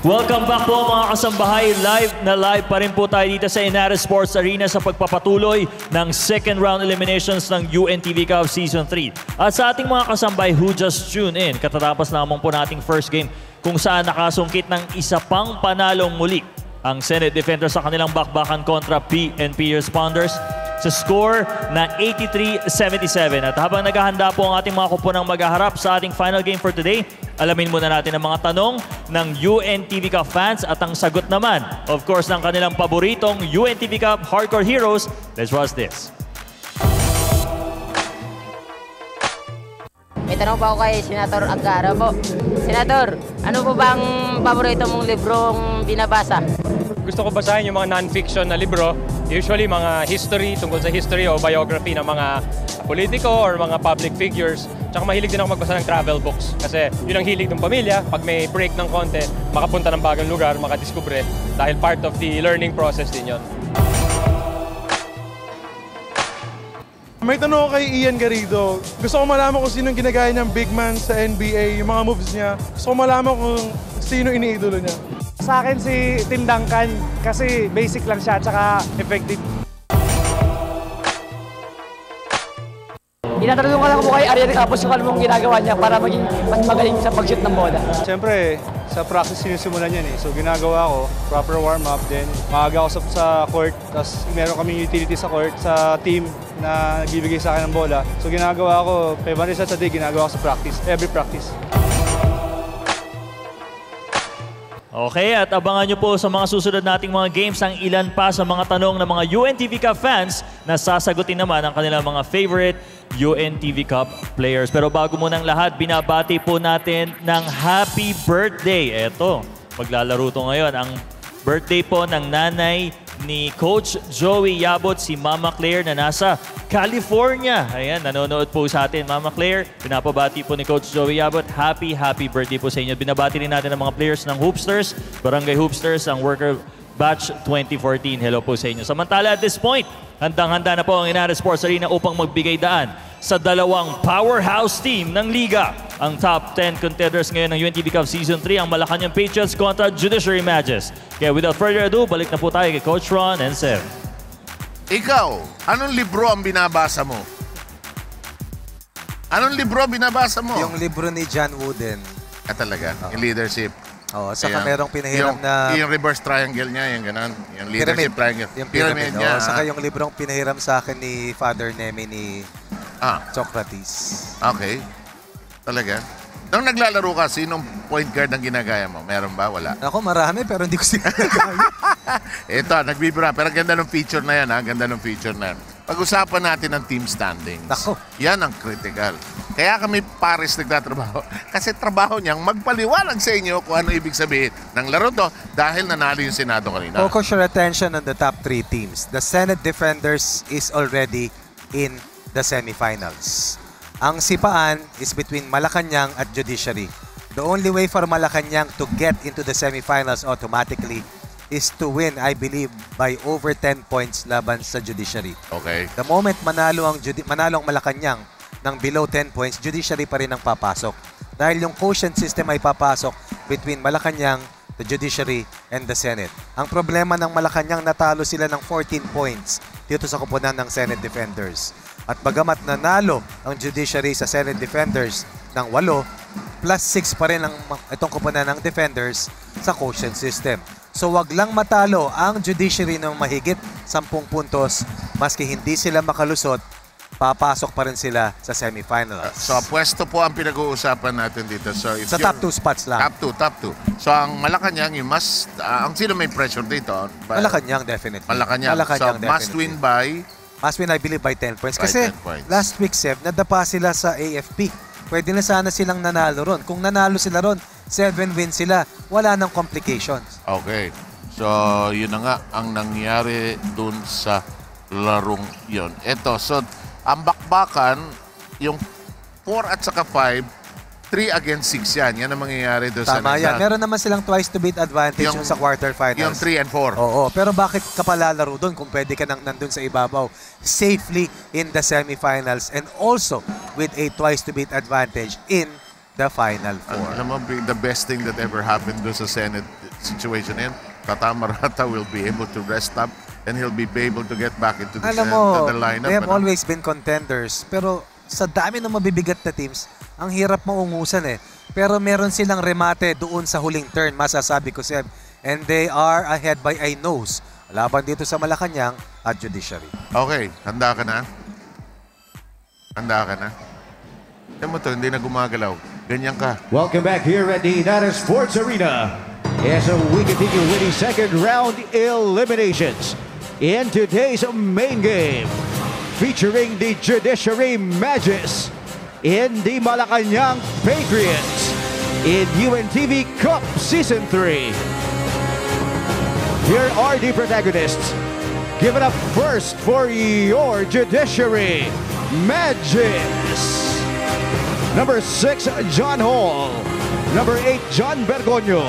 Welcome back po mga kasambahay. Live pa rin po tayo dito sa Inares Sports Arena sa pagpapatuloy ng second round eliminations ng UNTV Cup Season 3. At sa ating mga kasambahay who just tuned in, katatapos lamang po nating first game kung saan nakasungkit ng isa pang panalong muli ang Senate Defenders sa kanilang bakbakan kontra PNP Responders sa score na 83-77. At habang naghahanda po ang ating mga kupunang maghaharap sa ating final game for today, alamin muna natin ang mga tanong ng UNTV Cup fans at ang sagot naman, of course, ng kanilang paboritong UNTV Cup Hardcore Heroes. Let's watch this. May tanong pa ako kay Senator Angara po. Senator, ano po bang paborito mong librong binabasa? Gusto ko basahin yung mga non-fiction na libro, usually mga history, tungkol sa history o biography ng mga politiko or mga public figures. Tsaka mahilig din ako magbasa ng travel books kasi yun ang hilig ng pamilya. Pag may break ng konti, makapunta ng bagong lugar, makadiskubre dahil part of the learning process din yun. May tanong ako kay Ian Garrido. Gusto ko malaman kung sino ginagaya niyang big man sa NBA, yung mga moves niya. Gusto ko malaman kung sino iniidolo niya. Sa akin si Tim Duncan kasi basic lang siya at saka effective. Inatanong ko lang po kay Ariel Capos kung ano mong ginagawa niya para maging mas magaling sa pag-shoot ng bola. Siyempre, sa practice sinisimulan yan eh. So ginagawa ko, proper warm-up, then maaga ako sa court, tapos meron kaming utility sa court, sa team na nagbibigay sa akin ng bola. So ginagawa ko, 500 shots a day, ginagawa ko sa practice, every practice. Okay, at abangan nyo po sa mga susunod nating mga games ang ilan pa sa mga tanong ng mga UNTV Cup fans na sasagutin naman ang kanilang mga favorite UNTV Cup players. Pero bago munang lahat, binabati po natin ng happy birthday. Eto, maglalaro to ngayon. Ang birthday po ng nanay ni Coach Joey Yabot, si Mama Claire na nasa California. Ayan, nanonood po sa atin. Mama Claire, pinapabati po ni Coach Joey Yabot. Happy birthday po sa inyo. Binabati rin natin ang mga players ng Hoopsters, Barangay Hoopsters, ang Worker Batch 2014. Hello po sa inyo. Samantala at this point, handang-handa na po ang Inares Sports Arena upang magbigay daan sa dalawang powerhouse team ng Liga. Ang top 10 contenders ngayon ng UNTV Cup Season 3, ang Malacanang Patriots kontra Judiciary Mages. Kaya without further ado, balik na po tayo kay Coach Ron and Sev. Ikaw, anong libro ang binabasa mo? Anong libro binabasa mo? Yung libro ni John Wooden. Talaga? Yung leadership. Oo, saka merong pinahiram na... Yung reverse triangle niya, yung ganun. Yung leadership triangle. Yung pyramid niya. Saka yung librong pinahiram sa akin ni Father Nemi ni Socrates. Okay. Talaga? Nung naglalaro ka, sinong point guard ang ginagaya mo? Meron ba? Wala? Ako marami pero hindi ko sila nagaya. Ito, nagbibira. Pero ganda ng feature na yan, ha? Ganda ng feature na yan. Pag-usapan natin ang team standings. Ako. Yan ang critical. Kaya kami pares nagtatrabaho. Kasi trabaho niyang magpaliwanag sa inyo kung ano ibig sabihin ng laro to dahil nanalo yung Senado kanina. Focus your attention on the top 3 teams. The Senate Defenders is already in the semifinals. Ang sipaan is between Malacanang at Judiciary. The only way for Malacanang to get into the semifinals automatically is to win, I believe, by over 10 points laban sa Judiciary. Okay. The moment manalo ang Malacanang ng below 10 points, Judiciary pa rin ang papasok. Dahil yung quotient system ay papasok between Malacanang, the Judiciary, and the Senate. Ang problema ng Malacanang, natalo sila ng 14 points dito sa koponan ng Senate Defenders. At bagamat nanalo ang Judiciary sa Senate Defenders ng 8, plus 6 pa rin ang itong koponan ng Defenders sa quotient system. So wag lang matalo ang Judiciary ng mahigit 10 puntos, maski hindi sila makalusot, papasok pa rin sila sa semifinals. So pwesto po ang pinag-uusapan natin dito. So, sa top 2 spots lang. Top 2. So ang Malacanang, yung must, ang sino may pressure dito? Malacanang definitely. Malacanang. So must win by? Must win, I believe, by 10 points. Kasi 10 points. Last week, Sev, nadapa sila sa AFP. Pwede na sana silang nanalo ron. Kung nanalo sila ron, 7 wins sila. Wala nang complications. Okay. So, yun na nga ang nangyari dun sa larong yun. Ito, so, ang bakbakan, yung 4 at saka 5, 3 against 6 yan. Yan ang mangyayari doon sa... Tama yan. Meron naman silang twice to beat advantage yung sa quarterfinals. Yung 3 and 4. Oo. Pero bakit ka palalaro doon kung pwede ka nandun sa ibabaw? Safely in the semifinals and also with a twice to beat advantage in the Final Four. Alam mo, the best thing that ever happened doon sa Senate situation na yan, Tata Marata will be able to rest up and he'll be able to get back into the, Alam mo, the lineup. they have always been contenders. Pero sa dami ng mabibigat na teams, ang hirap maungusan eh. Pero meron silang remate doon sa huling turn, masasabi ko, Seb. And they are ahead by a nose. Laban dito sa Malacanang at Judiciary. Okay, handa ka na? Handa ka na? Yan mo to, hindi na gumagalaw. Ganyan ka. Welcome back here at the Nana Sports Arena. As we continue with the second round eliminations in today's main game, featuring the Judiciary Magis in the Malacanang Patriots in UNTV Cup Season 3. Here are the protagonists. Give it up first for your Judiciary Magis. Number 6, John Hall. Number 8, John Bergoño.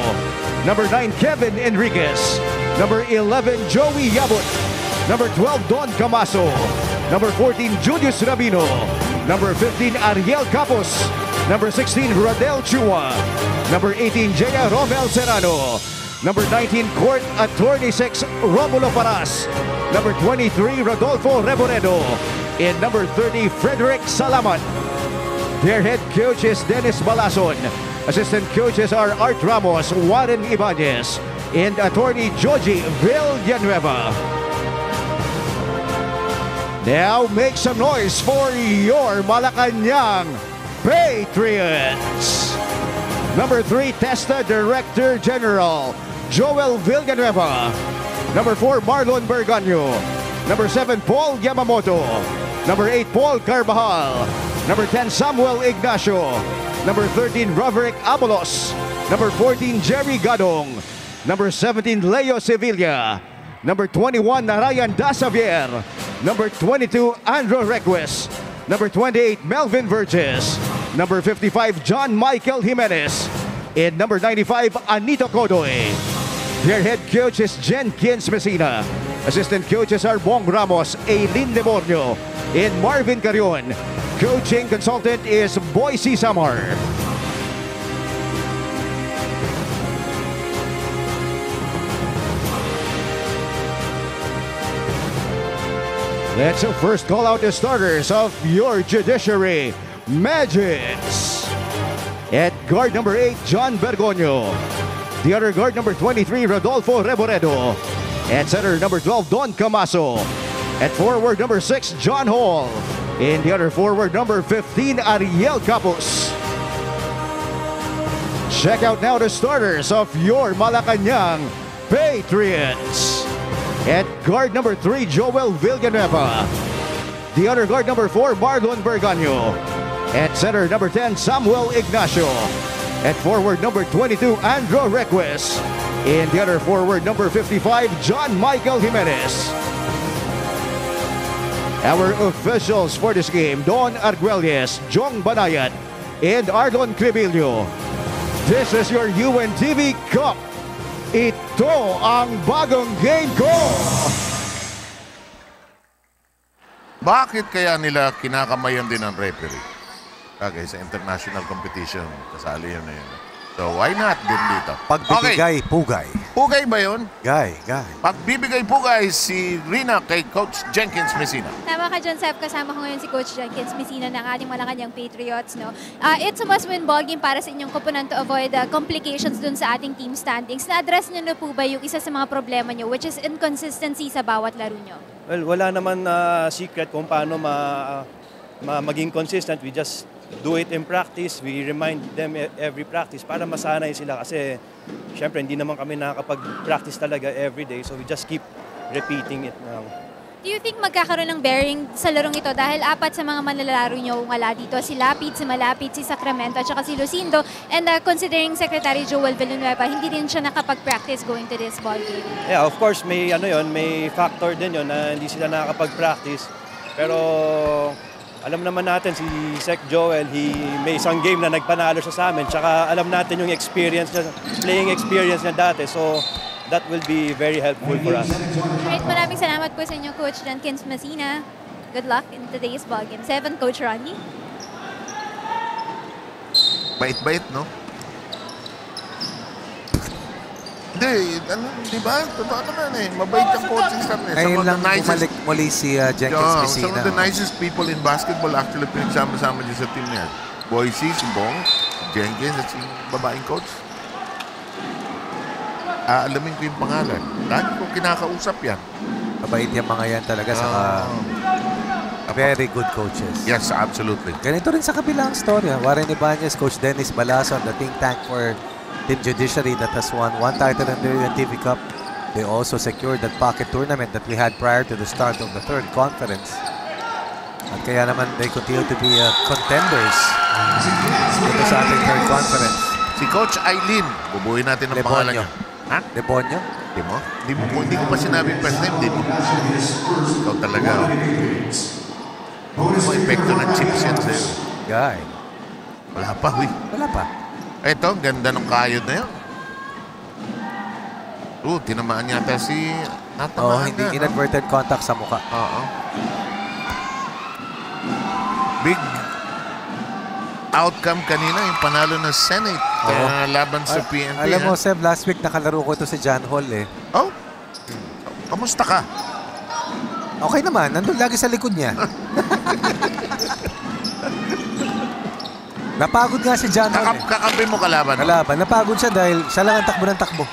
Number 9, Kevin Enriquez. Number 11, Joey Yabut. Number 12, Don Camaso. Number 14, Julius Rabino. Number 15, Ariel Capos. Number 16, Rodel Chua. Number 18, Jaya Romel Serrano. Number 19, Court Attorney 6, Romulo Paras. Number 23, Rodolfo Reboredo. And number 30, Frederick Salamat. Their head coach is Dennis Balason. Assistant coaches are Art Ramos, Warren Ibanez, and attorney Joji Villanueva. Now make some noise for your Malacanang Patriots. Number 3, Testa Director General Joel Villanueva. Number 4, Marlon Bergaño. Number 7, Paul Yamamoto. Number 8, Paul Carvajal. Number 10, Samuel Ignacio. Number 13, Roderick Abalos. Number 14, Jerry Gadong. Number 17, Leo Sevilla. Number 21, Narayan Dasavier. Number 22, Andrew Requez. Number 28, Melvin Verges. Number 55, John Michael Jimenez. And number 95, Anito Codoy. Their head coach is Jenkins Messina. Assistant coaches are Bong Ramos, Aileen Debornio, and Marvin Carion. Coaching consultant is Boise Samar. Let's first call out the starters of your Judiciary Magis. At guard number 8, John Bergoño. The other guard number 23, Rodolfo Reboredo. At center number 12, Don Camaso. At forward number 6, John Hall. And the other forward number 15, Ariel Capos. Check out now the starters of your Malacanang Patriots. At guard number 3, Joel Villanueva. The other guard number 4, Marlon Bergaño. At center number 10, Samuel Ignacio. At forward number 22, Andrew Requez. And the other forward number 55, John Michael Jimenez. Our officials for this game, Don Arguelles, Jong Banayat, and Ardon Cribillo. This is your UNTV Cup. Ito ang bagong game ko. Bakit kaya nila kinakamayan din ang referee? Okay, sa international competition, kasali yun na yun. So, why not din dito? Pagbibigay, pugay. Pugay ba yun? Guy. Pagbibigay pugay si Rina kay Coach Jenkins Messina. Tama ka dyan, Seb. Kasama ko ngayon si Coach Jenkins Messina ng ating Malacanang Patriots. No? It's a must-win ballgame para sa inyong koponan to avoid complications dun sa ating team standings. Na-address nyo na po ba yung isa sa mga problema nyo, which is inconsistency sa bawat laro nyo? Well, wala naman secret kung paano maging consistent. We just do it in practice. We remind them every practice para masanay sila kasi syempre hindi naman kami nakakapag-practice talaga every day, so we just keep repeating it now. Do you think magkakaroon ng bearing sa larong ito dahil apat sa mga manlalaro nyo wala dito? Si Lapid, si Malapit, si Sacramento at saka si Lucindo, and considering Secretary Joel Villanueva, hindi din siya nakapag-practice going to this ball game. Yeah, of course may may factor din yon na hindi sila nakakapag-practice, pero alam naman natin si Sec Joel, may isang game na nagpanalo siya sa amin. Tsaka alam natin yung experience niya, playing experience niya dati. So that will be very helpful for us. Alright, maraming salamat po sa inyo, Coach Jenkins Messina. Good luck in today's ballgame. 7, Coach Ronnie. Bait-bait, no? Hindi, ano, di ba? Totoo naman eh. Mabait ang coaching staff eh. Ngayon lang bumalik muli si Jenkins Messina. Some of the nicest people in basketball actually pinagsama-sama dyan sa team niya. Boise, si Bong, Jenkins at si babaeng coach. Alamin ko yung pangalan. Lagi ko kinakausap yan. Mabait yung mga yan talaga. Saka very good coaches. Yes, absolutely. Ganito rin sa kabilang storya. Warren Ibanez, Coach Dennis Balason, the think tank for Team Judiciary that has won 1 title in the UNTV Cup. They also secured that pocket tournament that we had prior to the start of the third conference. At kaya naman they continue to be contenders dito sa ating third conference. Si Coach Aileen, bubuhin natin ang pangalan niya. Ha? Lebonyo? Di mo? Hindi ko pa sinabi first name, di mo? Ikaw talaga. Ano mo epekto ng chips yan sa'yo? Guy. Wala pa, huy. Wala pa. Ito, ganda ng kayod na yun. Tinamaan yata si... Hindi inadvertent contact sa mukha. Oo. Big outcome kanina, yung panalo ng Senate laban sa PNP. Alam mo, Seb, last week nakalaro ko ito si John Hall eh. Oh? Kamusta ka? Okay naman, nandun lagi sa likod niya. Napagod nga si John Hall eh. Kakampi mo kalaban? Kalaban. Napagod siya dahil siya lang ang takbo ng takbo.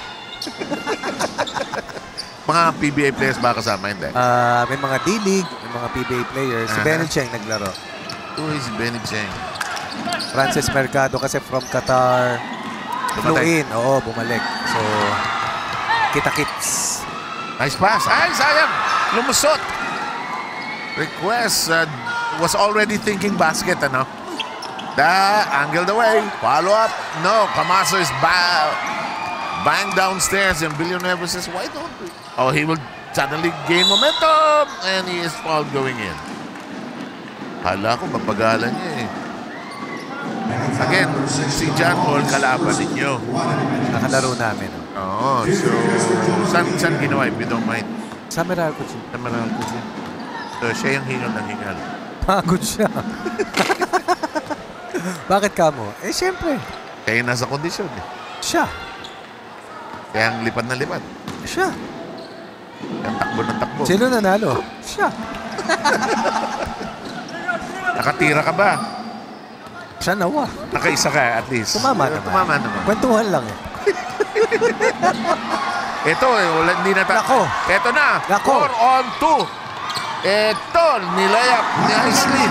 Mga PBA players ba kasama? Hindi? May mga D-League, may mga PBA players. Si Benny Cheng naglaro. Who is Benny Cheng? Francis Mercado kasi from Qatar. Flew in. Oo, bumalik. So, kita-kits. Nice pass. Ay, sayang. Lumusot. Request was already thinking basket, ano? Angled away. Follow up. No, Camaso is bang downstairs and Villanueva says, why don't we? Oh, he will suddenly gain momentum and he is fouled going in. Hala ko, mapagalan niya eh. Again, si John Hall kalaban ninyo. Nakalaro namin. Oo, so saan ginawa if you don't mind? Sa Meralco siya. Sa Meralco siya. So siya yung hingal ng hingal. Pagod siya. Bakit ka mo? Eh, siyempre. Kaya nasa kondisyon eh. Siya. Kaya ang lipad na lipad. Siya. Kaya takbo ng takbo. Sino nanalo? Siya. Nakatira ka ba? Siya nawa. Nakaisa ka at least. Tumama naman. Tumama naman. Kwentuhan lang eh. Ito eh, hindi na Nako. Ito na. Nako. 4 on 2. Ito, nilayap ni Isley.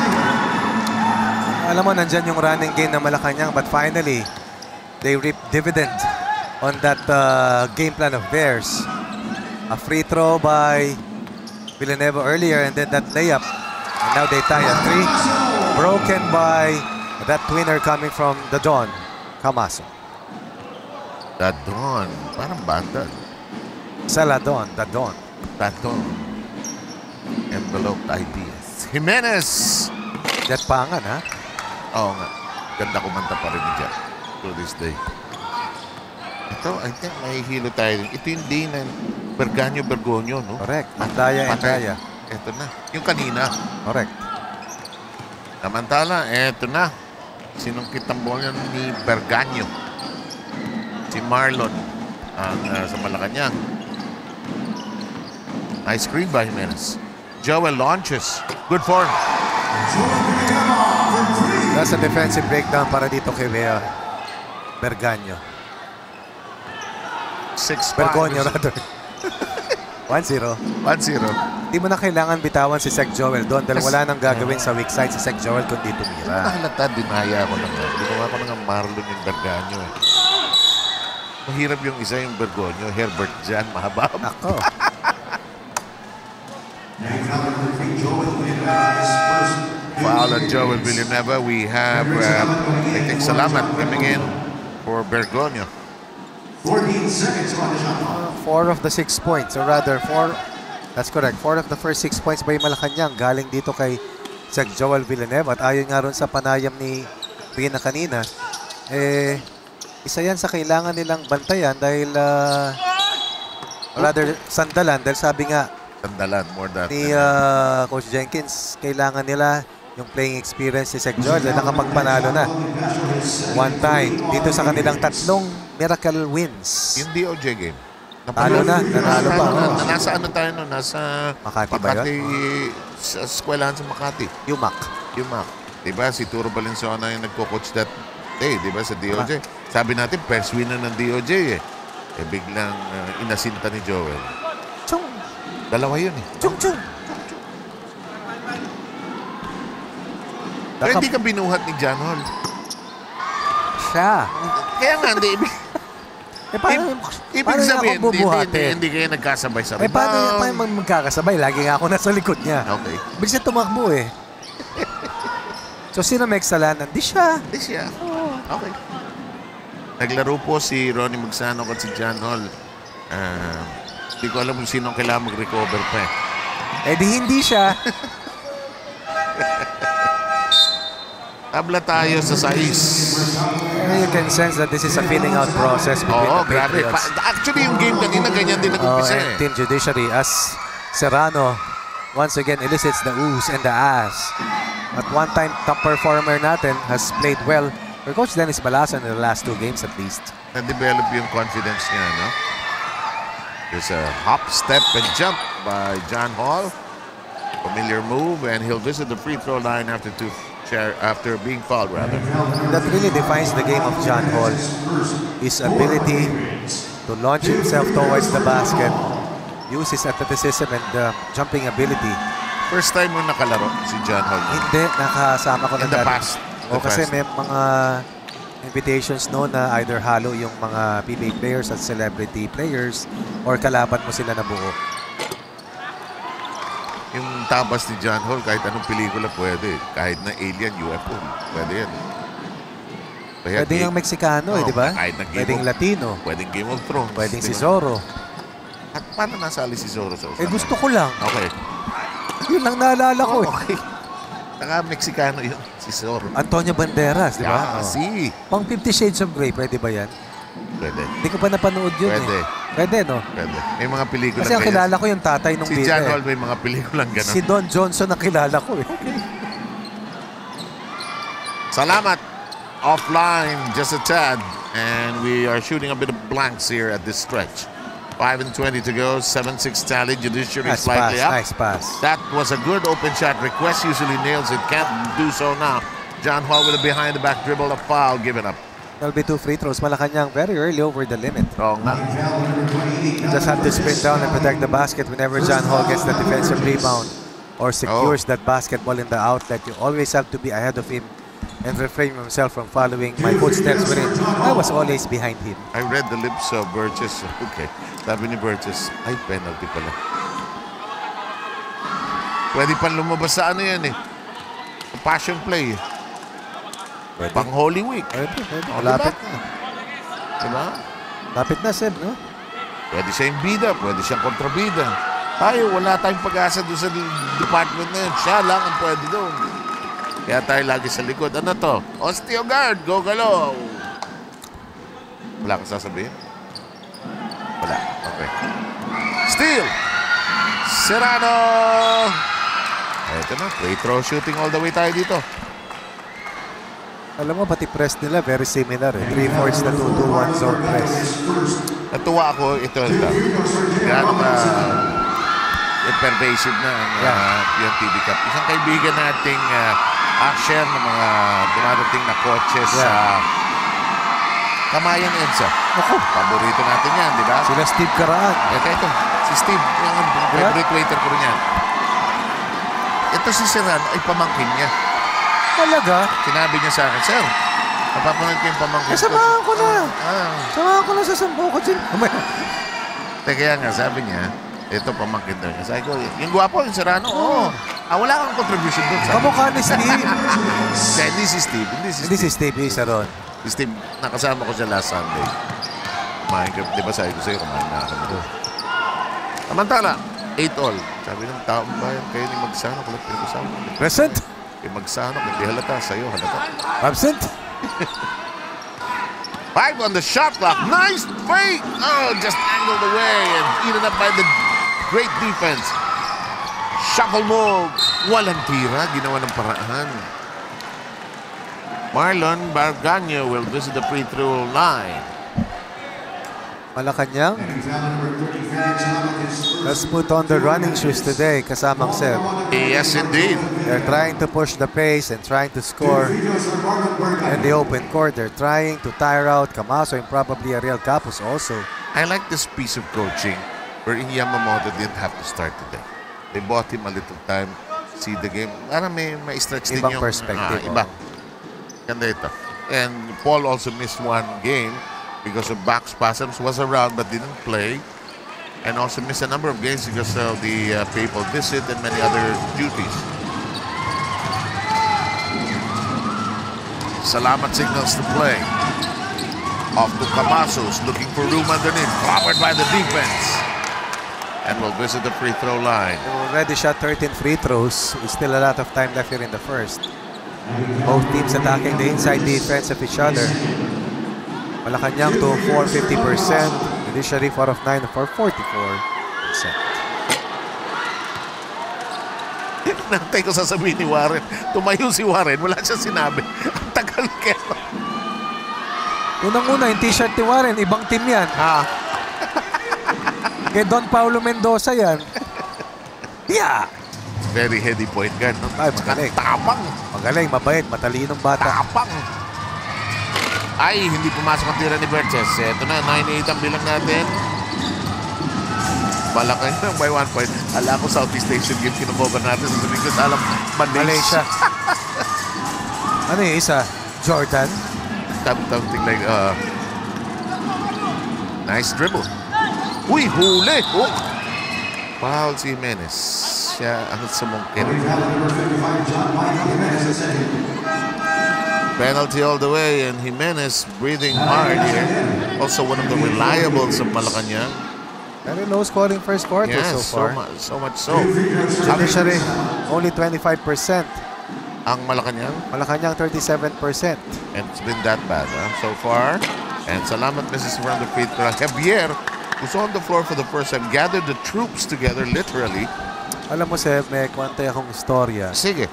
Alam mo, nandyan yung running game ng Malacanang but finally, they reap dividend on that game plan of theirs. A free throw by Villanueva earlier and then that layup. And now they tie at 3. Broken by that twinner coming from the Don, Camaso. The Don. Parang banda. Saladon, the Don. The Don. Enveloped ideas. Jimenez. Jet Pangan, ha? Oo nga. Ganda kumanta pa rin ni Jet to this day. Ito, I think mahihilo tayo. Ito yung day ng Berganyo, no? Correct. Andaya. Ito na. Yung kanina. Correct. Samantala, ito na. Sinungkit ang bola ni Berganyo. Si Marlon ang sa Malacanang. Nice screen by Jimenez. Joel launches. Good form. That's a defensive breakdown para dito kay Berganyo. 6-5. Bergonyo, rather. 1-0. 1-0. Hindi mo na kailangan bitawan si Sec Joel doon dahil wala nang gagawin sa weak side si Sec Joel kundi tumira. Nakalata, dinaya ko lang. Ginawa ko ng Marlon yung Berganyo. Mahirap yung isa yung Bergonyo. Herbert dyan, mahaba. Ako. Foul on Joel Villanueva. We have, I think, Salamat coming in for Bergonyo. 14 seconds on the shot clock. 4 of the 6 points, or rather 4, that's correct, 4 of the first 6 points by Malacanang galing dito kay Sec Joel Villanueva. At ayon nga ron sa panayam ni Rina kanina, isa yan sa kailangan nilang bantayan dahil, rather sandalan, dahil sabi nga Sandalan, more than ni Coach Jenkins, kailangan nila yung playing experience si Sec Joel na nakapagpanalo na one time dito sa kanilang 3 miracle wins. Yung DOJ game. Talo na, nanalo pa. Nasa ano tayo nun? Nasa Makati ba sa eskwelahan sa Makati. Yumak. Diba? Si Turo Valenzuela yung nagko-coach that day, diba? Sa DOJ. Sabi natin, first winner ng DOJ eh. Biglang inasinta ni Joel. Chung. Dalawa yun eh. Chung. Pero hindi ka binuhat ni John Hall. Siya. Kaya nga, hindi. Ibig sabihin, hindi kayo nagkasabay sa rebound. Paano magkakasabay? Lagi nga ako nasa likod niya. Okay. Ibig siya tumakbo eh. So, sino may eksalanan? Di siya. Okay. Naglaro po si Ronnie Magsanok at si John Hall. Hindi ko alam kung sino ang kailangan mag-recover pa eh. Di hindi siya. Tabla tayo sa 6. You can sense that this is a filling out process between the grabe. Patriots. Actually, yung game kanina, ganyan din nag-umpisa and Team Judiciary as Serrano once again elicits the oohs and the ahs. At one-time top performer natin has played well for Coach Dennis Balasan in the last 2 games at least. Na-develop yung confidence niya, no? There's a hop, step, and jump by John Hall. Familiar move, and he'll visit the free throw line after being fouled, rather. That really defines the game of John Hall. His ability to launch himself towards the basket, use his athleticism and jumping ability. First time mo nakalaro si John Hall? Hindi, nakasama ko na in the past. Kasi may mga invitations no na either halo yung mga PBA players at celebrity players or kalaban mo sila na buo. Yung tabas ni John Hall, kahit anong pelikula pwede. Kahit na alien, UFO, pwede yan. Pwede yung Meksikano di ba? Pwedeng Latino. Pwedeng Game of Thrones. Pwedeng si Zorro. At paano nasali si Zorro sa usapan? Gusto ko lang. Okay. Yun lang naalala ko. Okay. Naka-Meksikano yun, si Zorro. Antonio Banderas, di ba? Pang 50 Shades of Grey, pwede ba yan? Pwede. Hindi ko pa napanood yun Pwede, no? Pwede. May mga pelikula. Kasi ang kilala ko yung tatay nung Si John Hall may mga pelikulang gano'n. Si Don Johnson ang kilala ko Salamat. Offline, just a tad. And we are shooting a bit of blanks here at this stretch. 5:20 to go, 7-6 tally, Judiciary slightly up. Nice pass. That was a good open shot request, usually nails it, can't do so now. John Hall with a behind the back dribble, a foul given up. There'll be 2 free throws. Malacanang very early over the limit. Oo nga. You just have to sprint down and protect the basket whenever John Hall gets the defensive rebound or secures that basketball in the outlet. You always have to be ahead of him and refrain himself from following my footsteps with it. I was always behind him. I read the lips of Burgess. Okay. Sabi ni Burgess, ay, penalty pala. Pwede pang lumabas sa ano yan eh. Passion play. Pwede. Pang Holy Week. Pwede. Malapit na. Diba? Lapit na, Seb, no? Pwede siyang bida, pwede siyang kontrabida. Tayo, wala tayong pag-asa doon sa department na yun. Siya lang ang pwede doon. Kaya tayo lagi sa likod. Ano to? Osteogard, go galo. Wala kang sasabihin? Wala. Okay. Steal! Serrano! Ito na, free throw shooting all the way tayo dito. Alam mo, pati press nila, very similar. 3-4 na 2-2-1 zone press. Natuwa ako, ito. Gaano ka pervasive na ang yung TV Cup. Isang kaibigan nating share ng mga dumarating na coaches sa Kamayan EDSA. Ako. Paborito natin yan, di ba? Sila Steve Caraan. Ito. Si Steve, yung favorite waiter ko rin yan. Ito si Serrano ay pamangkin niya. Talaga? Sinabi niya sa akin, Sir, napapanood ko yung pamangkin ko. Samahan ko na. Samahan ko na sa sampo ko dyan. Kaya nga, sabi niya, ito pamangkin daw niya. Sabi ko, yung guwapo, yung Serrano, oo. Wala kang contribution doon. Kamukha ni Steve. Hindi si Steve. Hindi si Steve, isa ron. Si Steve, nakasama ko siya last Sunday. Kumain ka, di ba sabi ko sa'yo, kumain na kami doon. Samantala, 8-all. Sabi ng taong bayan, kayo ni Magsano, kulat pinag-usama. Present. Kay Magsano, hindi halata. Sa'yo, halata. Absent. 5 on the shot clock. Nice fake. Oh, just angled away and eaten up by the great defense. Shuffle move. Walang tira. Ginawa ng paraan. Marlon Barganyo will visit the free throw line. Malacanang. Let's put on the running shoes today, kasamang Seb. Yes, indeed. They're trying to push the pace and trying to score in the open court. They're trying to tire out Camaso and probably Ariel Capos also. I like this piece of coaching where Yamamoto didn't have to start today. They bought him a little time, see the game. Para may stretch din Ibang yung perspective. Iba. Ganda ito. And Paul also missed one game because of back spasms, was around but didn't play. And also missed a number of games because of the papal visit and many other duties. Salamat signals to play. Off to Camasos, looking for room underneath. Covered by the defense. And will visit the free throw line. Already shot 13 free throws. With still a lot of time left here in the first. Both teams attacking the inside defense of each other. Malacanang to 450%. Judiciary 4 of 9 for 44%. Nantay ko sasabihin ni Warren. Tumayo si Warren. Wala siya sinabi. Ang tagal kaya. Unang-una, yung t-shirt ni Warren, ibang team yan. Kay Don Paulo Mendoza yan. Yeah! Very heady point guard. No? Ay, magaling. Tapang. Magaling, mabait, matalinong bata. Tapang. Ay, hindi pumasok ang tira ni Berches. Ito na, 9-8 ang bilang natin. Malacanang by 1 point. Ala ko Southeast Asian game kinukover natin. Sa sabi ko, alam, Malaysia. Ano yung isa? Jordan? Something like, nice dribble. Uy, huli! Oh. Foul si Jimenez. Siya ang sumungkit. Penalty all the way, and Jimenez breathing hard here. Also one of the reliables of Malacanang. Very low scoring first quarter so far. So much so. Judiciary, only 25%. Ang Malacanang? Malacanang, 37%. And it's been that bad so far. And salamat Mrs. from the free throw. Javier, who's on the floor for the first time, gathered the troops together, literally. Alam mo, Seb, may kwante akong istorya. Sige.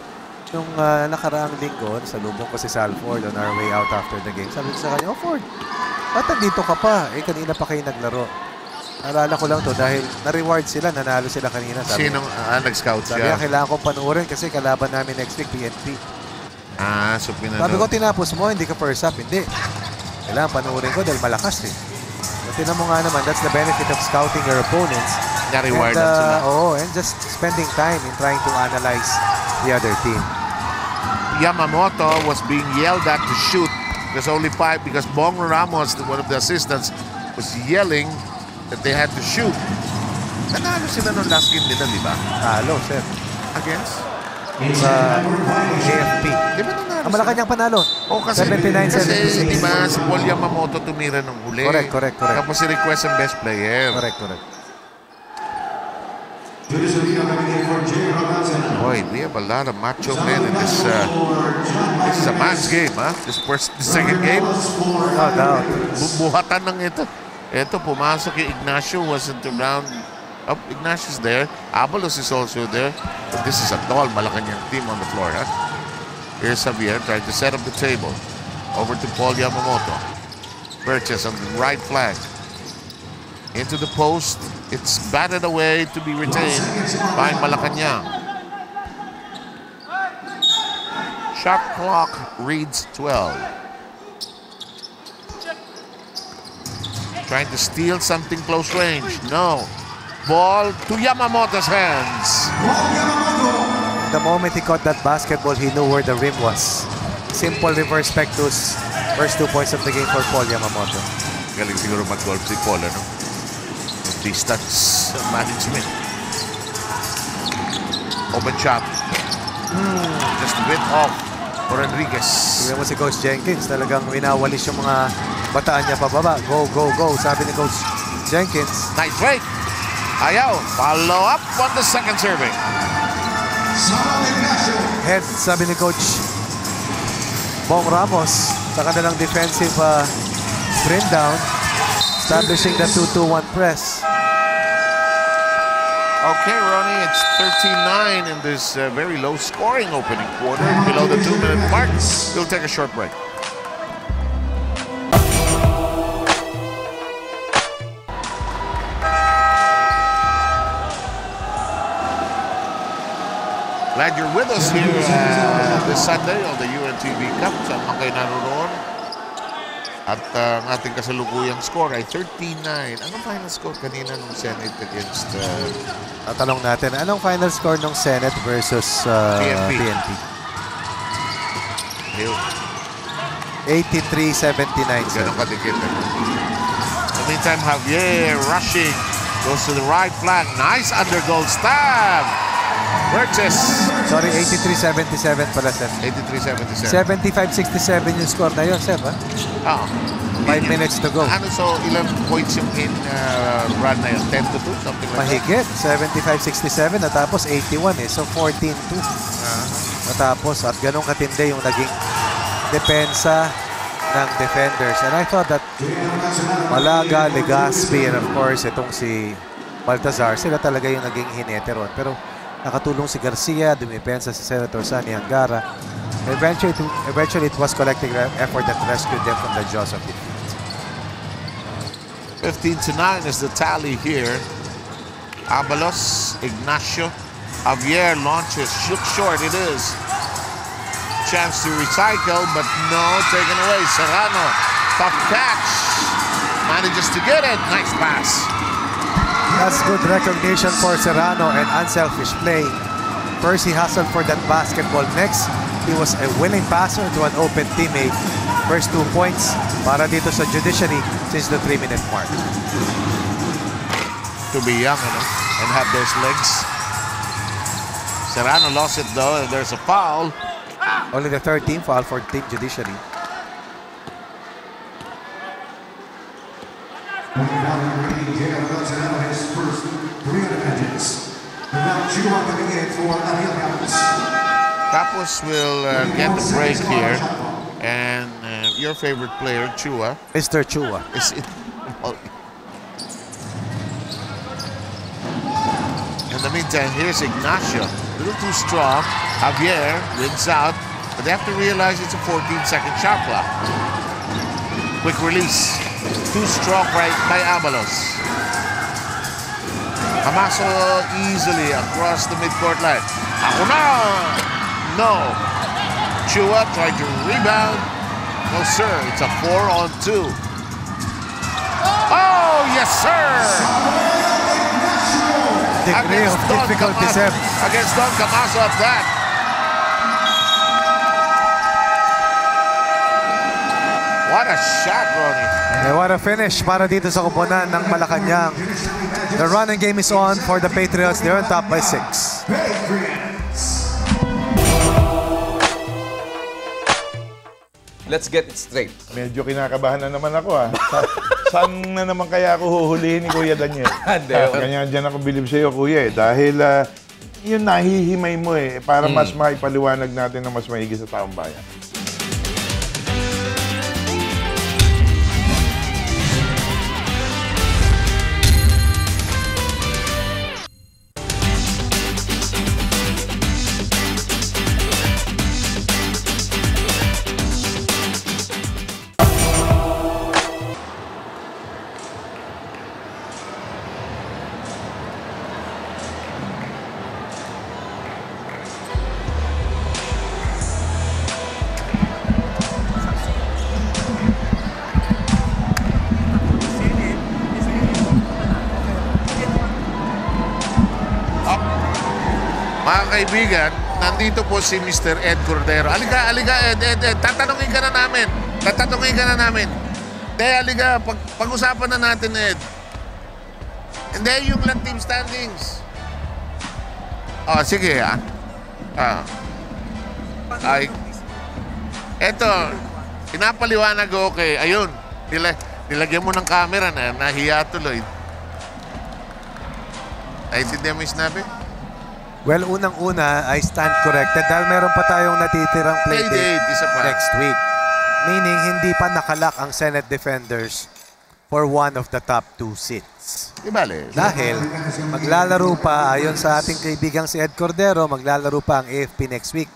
Nung nakaraang linggo, salubong ko si Salford on our way out after the game. Sabi ko sa kanya, "Oh, Ford, ba't nandito ka pa? Eh, kanina pa kayo naglaro." Naalala ko lang to dahil na-reward sila, nanalo sila kanina. Sabi, sinong nag-scout siya? Sabi niya, kailangan kong panuorin kasi kalaban namin next week, PNP. So pinanood. Sabi ko, tinapos mo, hindi ka first up. Hindi. Kailangan panuorin ko dahil malakas eh. So, tinan mo nga naman, that's the benefit of scouting your opponents. Na-reward sila. Oo, and just spending time in trying to analyze the other team. Yamamoto was being yelled at to shoot. There's only 5 because Bong Ramos, one of the assistants, was yelling that they had to shoot. Nanalo sila nung last game nila, di ba? Talo, sir. Against? Sa AFP. Di ba nanalo? Ang Malacanang panalo. Kasi 79-76. di ba si Paul Yamamoto tumira ng huli? Correct. Tapos si request ang best player. Correct. Boy, we have a lot of macho men in this. This is a man's game, huh? This second game. No doubt. Bubuhatan ng ito. Ito, pumasok yung Ignacio, wasn't around. Oh, Ignacio's there. Abalos is also there. But this is a tall Malacanang team on the floor, huh? Here's Javier trying to set up the table. Over to Paul Yamamoto. Berches on the right flank. Into the post. It's batted away to be retained by Malacanang. Shot clock reads 12. Trying to steal something close range. No. Ball to Yamamoto's hands. The moment he caught that basketball, he knew where the rim was. Simple reverse pectus. First 2 points of the game for Paul Yamamoto. Galing siguro mag-golf si Paul, ano? Distance management. Open shot. Just a bit off for Enriquez. Tignan mo si Coach Jenkins, talagang winawalis yung mga bataan niya pababa. Go, sabi ni Coach Jenkins. Nice break. Ayaw. Follow up on the second serving. Head, sabi ni Coach Bong Ramos sa kanilang defensive sprint down, establishing the 2-2-1 press. Okay, Ronnie, it's 13-9 in this very low-scoring opening quarter. Below the 2-minute mark. We'll take a short break. Glad you're with us here this Sunday on the UNTV Cup. Saan man kayo naroon? At ang ating kasalukuyang score ay 13-9. Anong final score kanina ng Senate against... Tatanong natin, anong final score ng Senate versus PNP? 83-79. Ganun kadikit. In the meantime, Javier rushing. Goes to the right flank. Nice undergoal stab. Burgess. Sorry, 83-77 pala, Seth. 83-77. 75-67 yung score na yun, Seth, ha? Oo. 5 minutes to go. Ano, so ilang points yung run na yun? 10-2? Something like Mahigit. 75-67 natapos 81 eh. So 14-2. Natapos at ganun katindi yung naging depensa ng defenders. And I thought that Malaga, Legazpi, and of course itong si Baltazar, sila talaga yung naging hinete ron. Pero nakatulong si Garcia, dumipensa si Senator Sani Angara. Eventually it was collective effort that rescued them from the jaws of defeat. 15-9 is the tally here. Abalos, Ignacio, Javier launches, shoot short, it is. Chance to recycle, but no, taken away. Serrano, tough catch. Manages to get it. Nice pass. That's good recognition for Serrano and unselfish play. First, he hustled for that basketball. Next, he was a willing passer to an open teammate. First 2 points para dito sa Judiciary since the 3-minute mark. To be young, and have those legs. Serrano lost it though, and there's a foul. Only the 13th foul for Team Judiciary. Tapos will get the break here, and your favorite player, Chua. Mr. Chua. In the meantime, here's Ignacio. A little too strong. Javier wins out, but they have to realize it's a 14-second shot clock. Quick release. Too strong by Abalos. Camaso easily across the midcourt line. Ako na! No. Chua tried to rebound. No, sir. It's a 4-on-2. Oh, yes, sir! Degree of difficulty, Seth. Against Don Camaso at that. What a shot, Ronnie. And what a finish para dito sa kuponan ng Malacanang. The running game is on for the Patriots. They're on top by 6. Let's get it straight. Medyo kinakabahan na naman ako, ha. Saan na naman kaya ako huhulihin ni Kuya Daniel? Kanya dyan ako bilib sa'yo, Kuya, eh. Dahil yun nahihimay mo, eh. Para mas maipaliwanag natin na mas maigi sa taong bayan. Mga kaibigan, nandito po si Mr. Ed Cordero. Aliga, Ed. Tatanungin ka na namin. Aliga, pag-usapan na natin, Ed. Hindi, yung lang team standings. Oh, sige, eto, pinapaliwanag ko, okay. Ayun, nilagyan mo ng camera na, nahiya tuloy. Naintindihan mo yung sinabi? Well, unang-una, I stand corrected dahil meron pa tayong natitirang playdate next week. Meaning, hindi pa nakalak ang Senate defenders for one of the top 2 seats. Dahil maglalaro pa, ayon sa ating kaibigang si Ed Cordero, maglalaro pa ang AFP next week.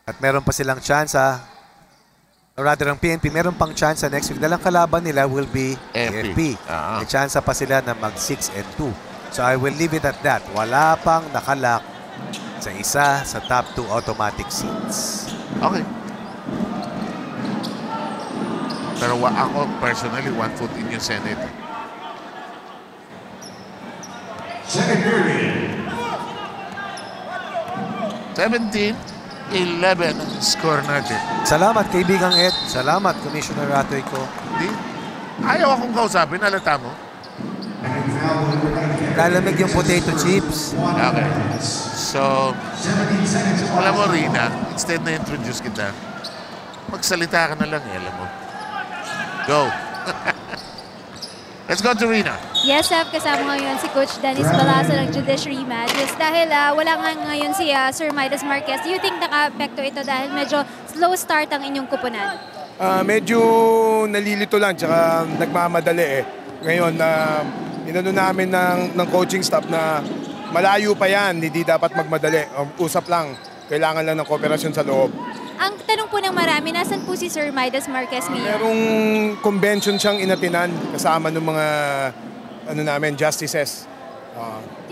At meron pa silang chance, or rather ang PNP, meron pang chance next week. Dalang kalaban nila will be AFP. May chance pa sila na mag 6-2. So I will leave it at that. Wala pang nakalak sa isa sa top 2 automatic seats. Okay. Pero ako personally, 1 foot in yung Senate. Second period. 17-11 ang score natin. Salamat kaibigang Ed. Salamat Commissioner Atoyco. Di? Ayaw akong kausapin, halata mo. Lalamig yung potato chips. Okay. So, alam mo Rina, instead na introduce kita, magsalita ka na lang alam mo. Go. Let's go to Rina. Yes, Seb, kasama ngayon si Coach Dennis Balasa ng Judiciary Magistrates. Dahil wala nga ngayon si Sir Midas Marquez, do you think naka-apekto ito dahil medyo slow start ang inyong kupunan? Medyo nalilito lang, tsaka nagmamadali eh. Ngayon, inano namin ng coaching staff na malayo pa yan, hindi dapat magmadali. Usap lang, kailangan lang ng kooperasyon sa loob. Ang tanong po ng marami, nasan po si Sir Midas Marquez ngayon? Merong convention siyang inatinan kasama ng mga justices.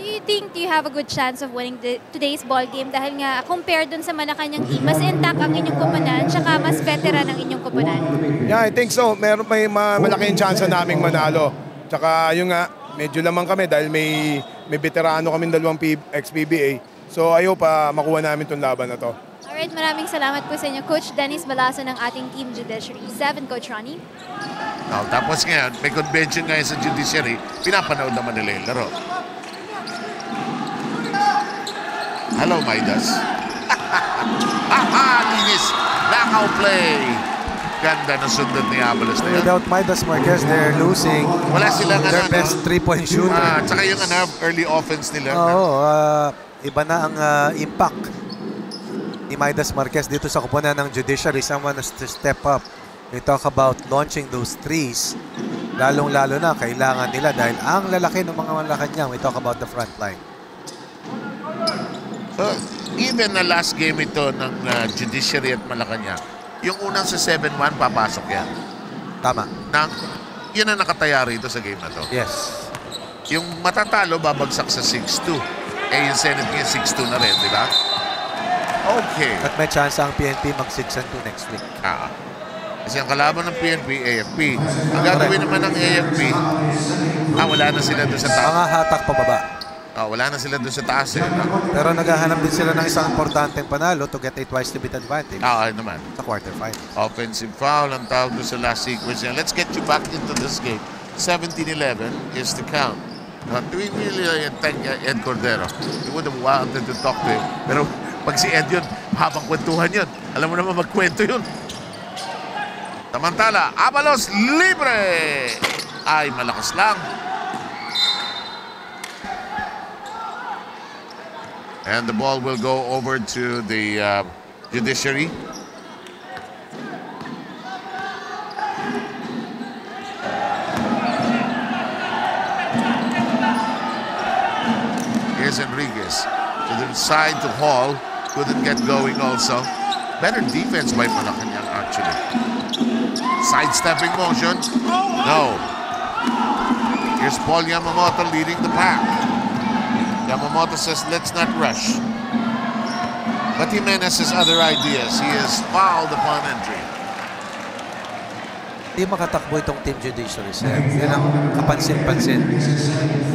Do you think you have a good chance of winning today's ball game? Dahil nga, compared dun sa Malacanang team, mas intact ang inyong kupunan, tsaka mas veteran ang inyong kupunan. Yeah, I think so. May malaking chance naming manalo. Tsaka yun nga, medyo lamang kami dahil may veterano kaming 2 ex-PBA. So I hope makuha namin itong laban na to. Alright, maraming salamat po sa inyo, Coach Dennis Balasa ng ating Team Judiciary. 7, Coach Ronnie. Tapos ngayon, may convention ngayon sa Judiciary, pinapanood naman nila yung laro. Hello, Midas. Linis! Knockout play! Ganda ng sundot ni Abalos na yan. Without Midas Marquez, they're losing. Wala silang their best 3-point shooter. Tsaka yung early offense nila. Oo, iba na ang impact ni Midas Marquez dito sa kupunan ng Judiciary. Someone has to step up. We talk about launching those threes. Lalong-lalo na kailangan nila dahil ang lalaki ng mga Malacanang. We talk about the front line. So, even na last game ito ng Judiciary at Malacanang, yung unang sa 7-1, papasok yan. Tama. Yun ang nakataya rito sa game na to. Yes. Yung matatalo, babagsak sa 6-2. Eh, yung Senate niya 6-2 na rin, di ba? Okay. At may chance ang PNP mag-6-2 next week. Kasi ang kalaban ng PNP, AFP. Ang gagawin naman ng AFP, wala na sila doon sa taas. Mga hatak pababa. Wala na sila doon sa taas. Pero naghahanap din sila ng isang importanteng panalo to get a twice-to-beat advantage. Naman. Sa quarterfinal. Offensive foul ang tawag doon sa last sequence. Let's get you back into this game. 17-11 is the count. We really thank Ed Cordero. We would have wanted to talk to him. Pero pag si Ed yun, habang kwentuhan yun. Alam mo naman magkwento yun. Samantala, Abalos libre! Ay, malakas lang. And the ball will go over to the Judiciary. Here's Enriquez. To the side to Hall. Couldn't get going also. Better defense by Malacanang actually. Sidestepping motion. No. Here's Paul Yamamoto leading the pack. Yamamoto says, let's not rush. But Jimenez has other ideas. He is fouled upon entry. Hindi makatakbo itong Team Judiciary, sir. Yan ang kapansin-pansin.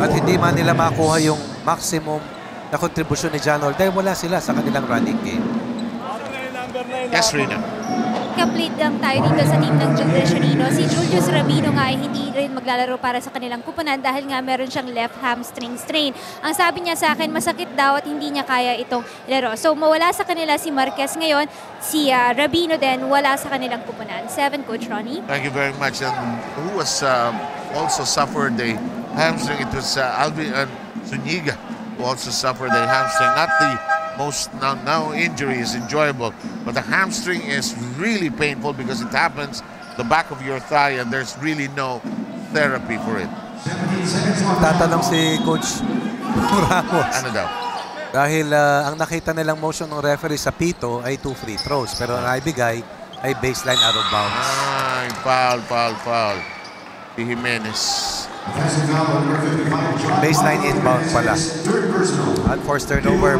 At hindi man nila makuha yung maximum na kontribusyon ni John Hall dahil wala sila sa kanilang running game. Yes, Rina. Complete lang tayo dito sa team ng Judiciary. Si Julius Rabino nga ay hindi rin maglalaro para sa kanilang kupunan dahil nga meron siyang left hamstring strain. Ang sabi niya sa akin, masakit daw at hindi niya kaya itong laro. So mawala sa kanila si Marquez ngayon, si Rabino din wala sa kanilang kupunan. 7, Coach Ronnie. Thank you very much. And who was also suffered a hamstring? It was Alvin Zuniga who also suffered a hamstring. Not the most now injury is enjoyable, but the hamstring is really painful because it happens the back of your thigh and there's really no therapy for it. Tatanong si Coach Ramos. Ano daw? Dahil ang nakita nilang motion ng referee sa pito ay 2 free throws, pero ang naibigay ay baseline out of bounds. Ay, foul. Si Jimenez. Baseline inbound pala. Unforced turnover.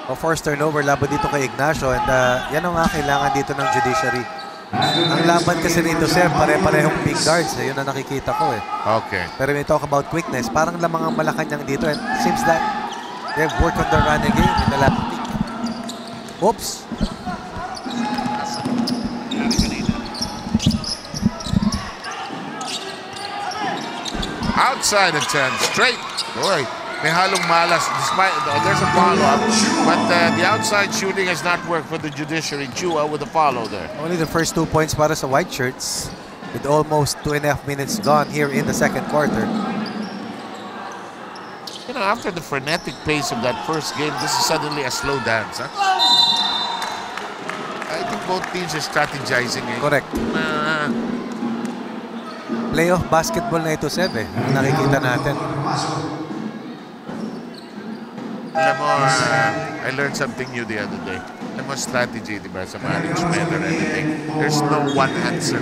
o forced turnover laban dito kay Ignacio. And yan ang nga kailangan dito ng judiciary. Ang laban kasi nito, sir, pare-parehong big guards. Yun ang nakikita ko eh. Okay. Pero when we talk about quickness, parang lamang ang Malacanang dito. And seems that they've worked on the running game in the last week. Oops. Outside of 10, straight. Boy, may halong malas. Despite, there's a follow-up, but the outside shooting has not worked for the judiciary. Chua with a follow there. Only the first 2 points para sa White Shirts with almost 2.5 minutes gone here in the second quarter. You know, after the frenetic pace of that first game, this is suddenly a slow dance. Huh? I think both teams are strategizing. Correct. Playoff basketball na ito, Seb, eh. Nakikita natin. Alam mo, I learned something new the other day. Alam mo, strategy, di ba, sa management or anything. There's no one answer.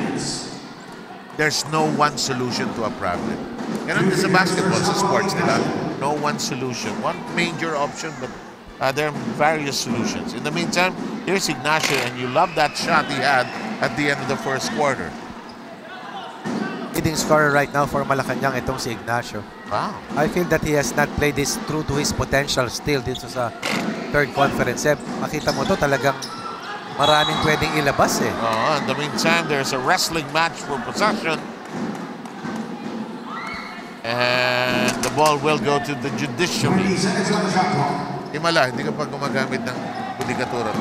There's no one solution to a problem. Ganun din sa basketball, sa sports, di ba? No one solution. One major option, but there are various solutions. In the meantime, here's Ignacio, and you love that shot he had at the end of the first quarter. Leading scorer right now for Malacanang, itong si Ignacio. Wow. I feel that he has not played this true to his potential still dito sa third conference. Makita mo to, talagang maraming pwedeng ilabas eh. In the meantime, there's a wrestling match for possession. And the ball will go to the judiciary. Himala, hindi ka pa gumagamit ng judikatura.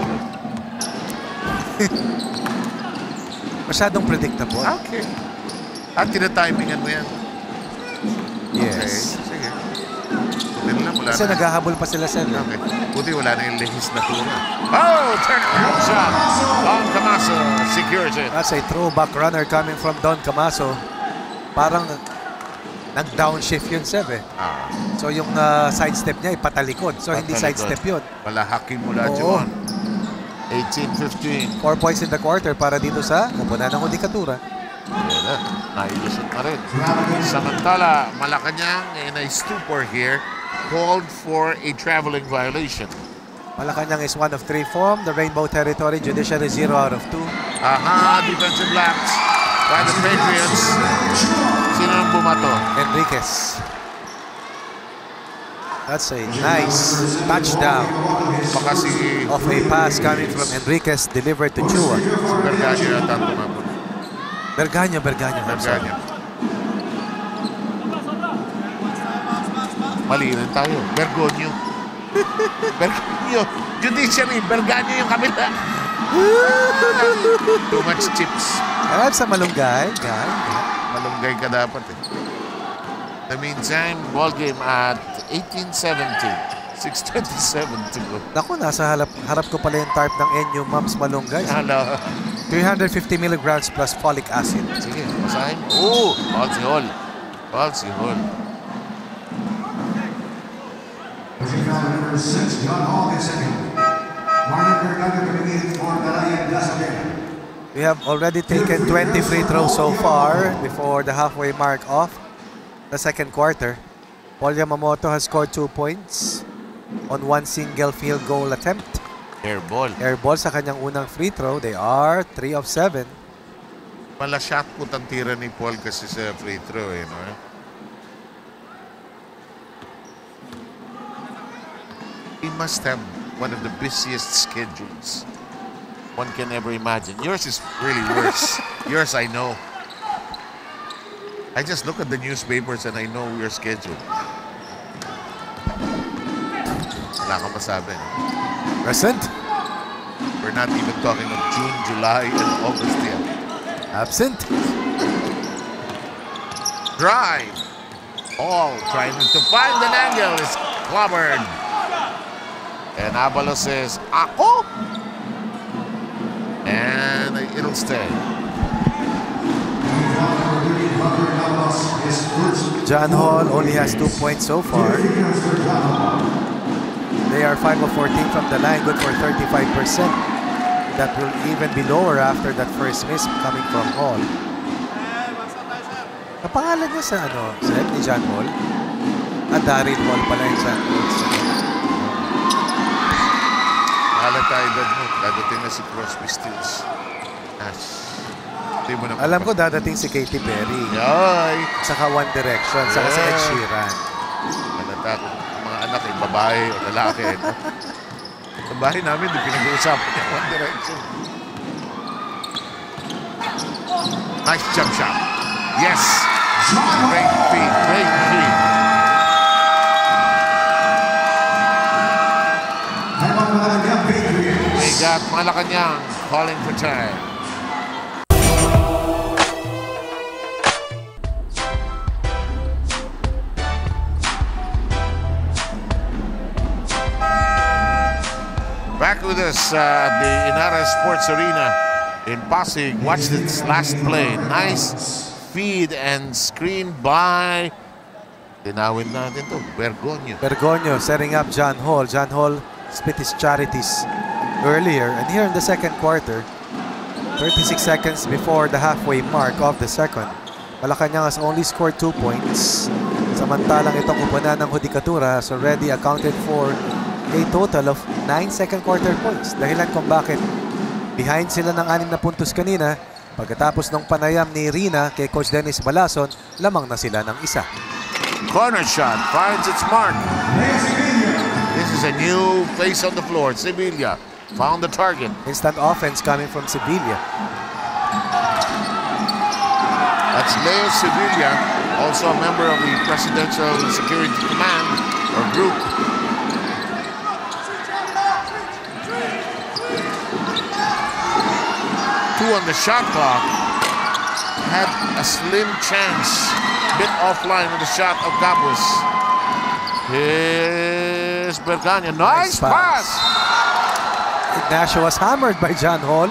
Masyadong predictable. Okay. At tinatimingan mo yan. Yes. Okay. Sige. Wala Kasi na. naghahabol pa sila sa Okay. Buti wala na yung legislatura. Oh! Turnaround shot! Don Camaso secures it. That's a throwback runner coming from Don Camaso. Parang nag-downshift yun, Seb eh. So yung sidestep niya ay patalikod. So hindi sidestep yun. Malahaking mula dyan. 18-15. 4 points in the quarter para dito sa kupunan ng Judikatura. Nailusot na rin. Samantala, Malacanang in a stupor here called for a traveling violation. Malacanang is 1 of 3 from the Rainbow Territory. Judiciary 0 out of 2. Defensive lapse by the Patriots. Sino ang bumato? Enriquez. That's a nice touchdown. Off a pass coming from Enriquez, delivered to Chua. Berganyo yata ang tumapo. Berganyo. Mali rin tayo. Bergonyo. Judiciary, Berganyo yung kabila. Too much chips. Sa Malunggay. Malunggay ka dapat eh. The meantime, ball game at 18-17. 6:27 to go. Naku, nasa harap ko pala yung tarp ng NU Moms Malunggay. 350 milligrams plus folic acid. Sige, masahin. Ball si Hall. We have already taken 20 free throws so far before the halfway mark of the second quarter. Paul Yamamoto has scored 2 points on 1 single field goal attempt. Air ball sa kanyang unang free throw. They are 3 of 7. Mala shot put ang tira ni Paul kasi sa free throw eh, no? He must have one of the busiest schedules one can ever imagine. Yours is really worse. Yours I know. I just look at the newspapers and I know your schedule. Wala kang masabi. Present. We're not even talking of June, July, and August yet. Absent. Drive. All trying to find an angle is clobbered. And Abalo says, Ako? And it'll stay. John Hall only has 2 points so far. They are 5 of 14 from the line, good for 35%. That will even be lower after that first miss coming from Hall. Kapangalan niya sa set ni John Hall? Daryl Hall pala yung sa Halata edad mo. Dadating na si Crosby, Stills, Nash. Alam ko dadating si Katy Perry. Yoy! Saka One Direction. Saka si Ed Sheeran. Halata kung mga anak ay babae o lalaki. No? Sa bahay namin, di pinag-uusapan yung One Direction. Nice jump shot. Yes! Great feed. Great feed. We got Malacanang calling for time. Back with us at the Inara Sports Arena in Pasig. Watch this last play. Nice feed and screen by... Tinawin natin to, Bergoño. Bergoño setting up John Hall. John Hall split his charities earlier. And here in the second quarter, 36 seconds before the halfway mark of the second, Malacanang has only scored 2 points. Samantalang itong kupunan ng Judikatura has already accounted for a total of 9 second quarter points. Dahilan kung bakit behind sila ng 6 na puntos kanina. Pagkatapos ng panayam ni Rina kay Coach Dennis Balason, lamang na sila ng isa. Corner shot finds its mark. This is a new face on the floor. Sevilla found the target. Instant offense coming from Sevilla. That's Leo Sevilla, also a member of the Presidential Security Command or group. Two on the shot clock. Had a slim chance. Bit offline with the shot of Gabus. Here's Bergania. Nice pass! Ignacio was hammered by John Hall.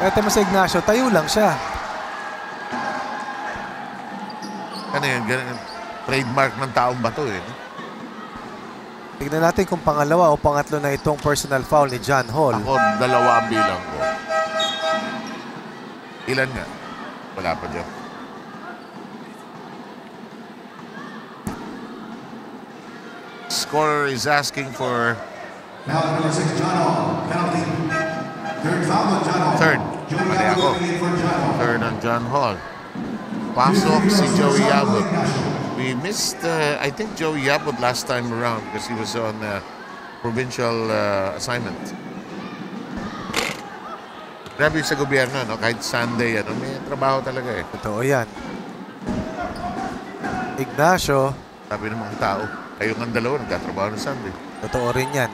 Ito mo sa Ignacio, tayo lang siya. Ano yun? Trademark ng taong bato eh. Tignan natin kung pangalawa o pangatlo na itong personal foul ni John Hall. Ako, 2 ang bilang ko. Ilan nga? Wala pa dyan. Scorer is asking for third. Mali ako. Third on John Hall. Pasok si Joey Yabut. We missed, I think, Joey Yabut last time around because he was on provincial assignment. Grabe sa gobyerno, no? Kahit Sunday, may trabaho talaga eh. Totoo yan. Ignacio. Sabi ng mga tao, kayong ang dalawa nagtatrabaho ng Sunday. Totoo rin yan.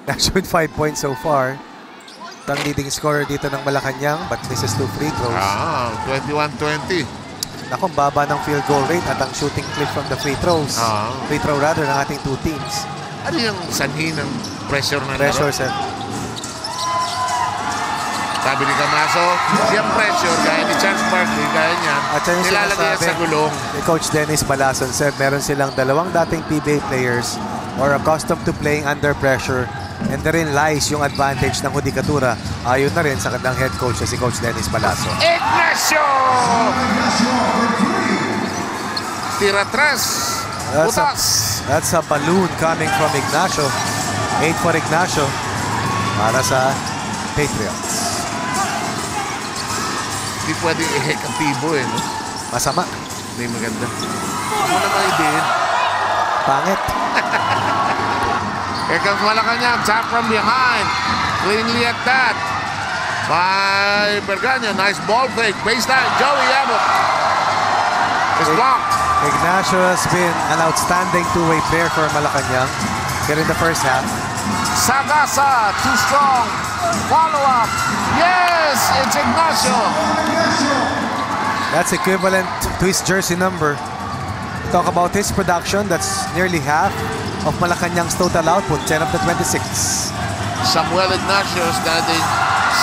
Ignacio with 5 points so far. Ang leading scorer dito ng Malacanang but misses 2 free throws. 21-20. Naku, baba ng field goal rate at ang shooting clip from the free throws. Free throw rather ng ating 2 teams. Ano yung sanhi ng pressure na pressure, laro? sir. Sabi ni Camaso, siyang pressure, gaya ni Charles Barkley, gaya niya, nilalagay yan sa gulong. Ni Coach Dennis Balason said meron silang 2 dating PBA players or accustomed to playing under pressure, and therein lies yung advantage ng Judikatura. Ayon na rin sa kanilang head coach si Coach Dennis Balason. Ignacio! Tira atrás. That's a balloon coming from Ignacio. 8 for Ignacio para sa Patriots. Hindi pwedeng i-hekatibo eh, no? Masama. Hindi maganda. Ako naman idein. Pangit. Here comes Malacanang, tap from behind. Cleanly at that. By Bergania, nice ball fake. Baseline, Joey Yabut. It's blocked. Ignacio has been an outstanding two-way player for Malacanang here in the first half. Sagasa, too strong. Follow-up. Yes, it's Ignacio. That's equivalent to his jersey number. Talk about his production, that's nearly half of Malacanang's total output, 10 of the 26. Samuel Ignacio standing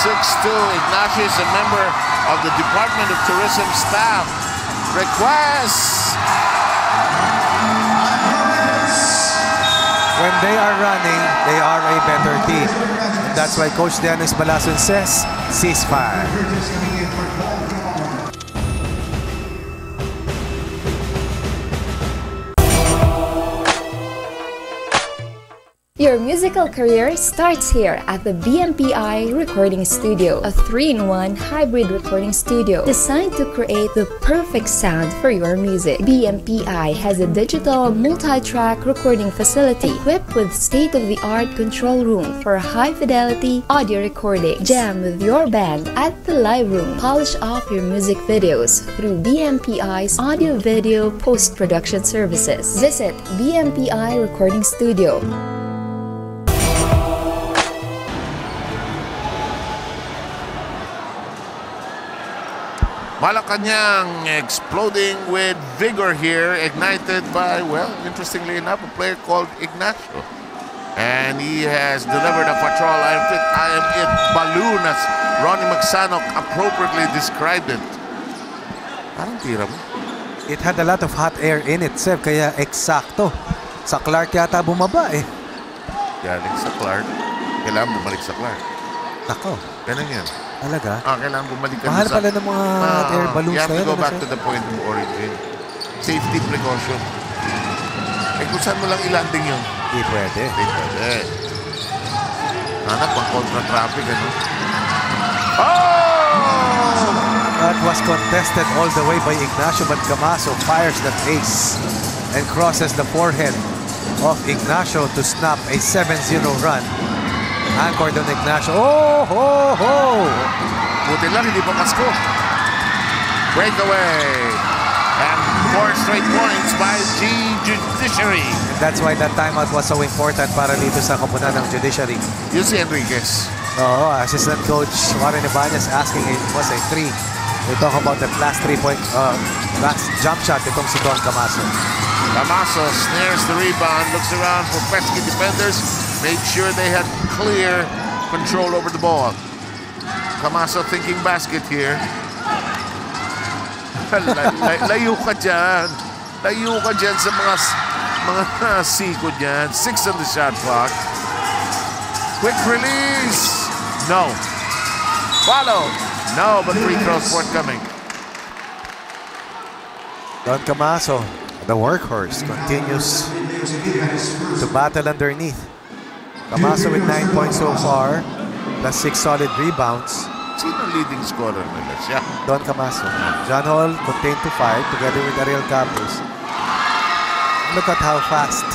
6'2". Ignacio is a member of the Department of Tourism staff. Request! When they are running, they are a better team. And that's why Coach Dennis Balason says, ceasefire. Your musical career starts here at the BMPI Recording Studio, a 3-in-1 hybrid recording studio designed to create the perfect sound for your music. BMPI has a digital multi-track recording facility equipped with state-of-the-art control room for high-fidelity audio recording. Jam with your band at the live room. Polish off your music videos through BMPI's audio-video post-production services. Visit BMPI Recording Studio. Malacanang exploding with vigor here, ignited by, well, interestingly enough, a player called Ignacio. And he has delivered a patrol. I am it balloon, as Ronnie Magsanok appropriately described it. Parang tira mo. It had a lot of hot air in it, Seb, kaya eksakto. Sa Clark yata bumaba eh. Galing sa Clark. Kailangan bumalik sa Clark. Nako. Ganun yan. Talaga? Kailangan bumalik ka mahal sa... pala ng mga hot air balloons na yan. You have to go back to the point of origin. Safety precaution. Eh kung saan mo lang ilanding yun? Hindi pwede. Hindi pwede. Hanap ang contra-traffic, ano? Oh! That was contested all the way by Ignacio, but Camaso fires that ace and crosses the forehead of Ignacio to snap a 7-0 run. Anchored on Ignacio. Oh, ho, ho! Buti lang, hindi pa Pasko. Breakaway. And 4 straight points by Judiciary. And that's why that timeout was so important para dito sa koponan ng Judiciary. Yun si Enriquez. Oo, assistant coach Warren Ibanez asking it was a 3. We talk about the last 3-point last jump shot itong si Don Camaso. Camaso snares the rebound, looks around for pesky defenders, made sure they had clear control over the ball. Camaso thinking basket here. Layo ka dyan. Layo ka dyan sa mga siko dyan. 6 on the shot clock. Quick release. No. Follow. No, but free throws forthcoming. Don Camaso, the workhorse, continues to battle underneath. Camaso with 9 points so far, plus 6 solid rebounds. Sino leading scorer nila siya? Don Camaso. John Hall contained to 5 together with Ariel Campos. Look at how fast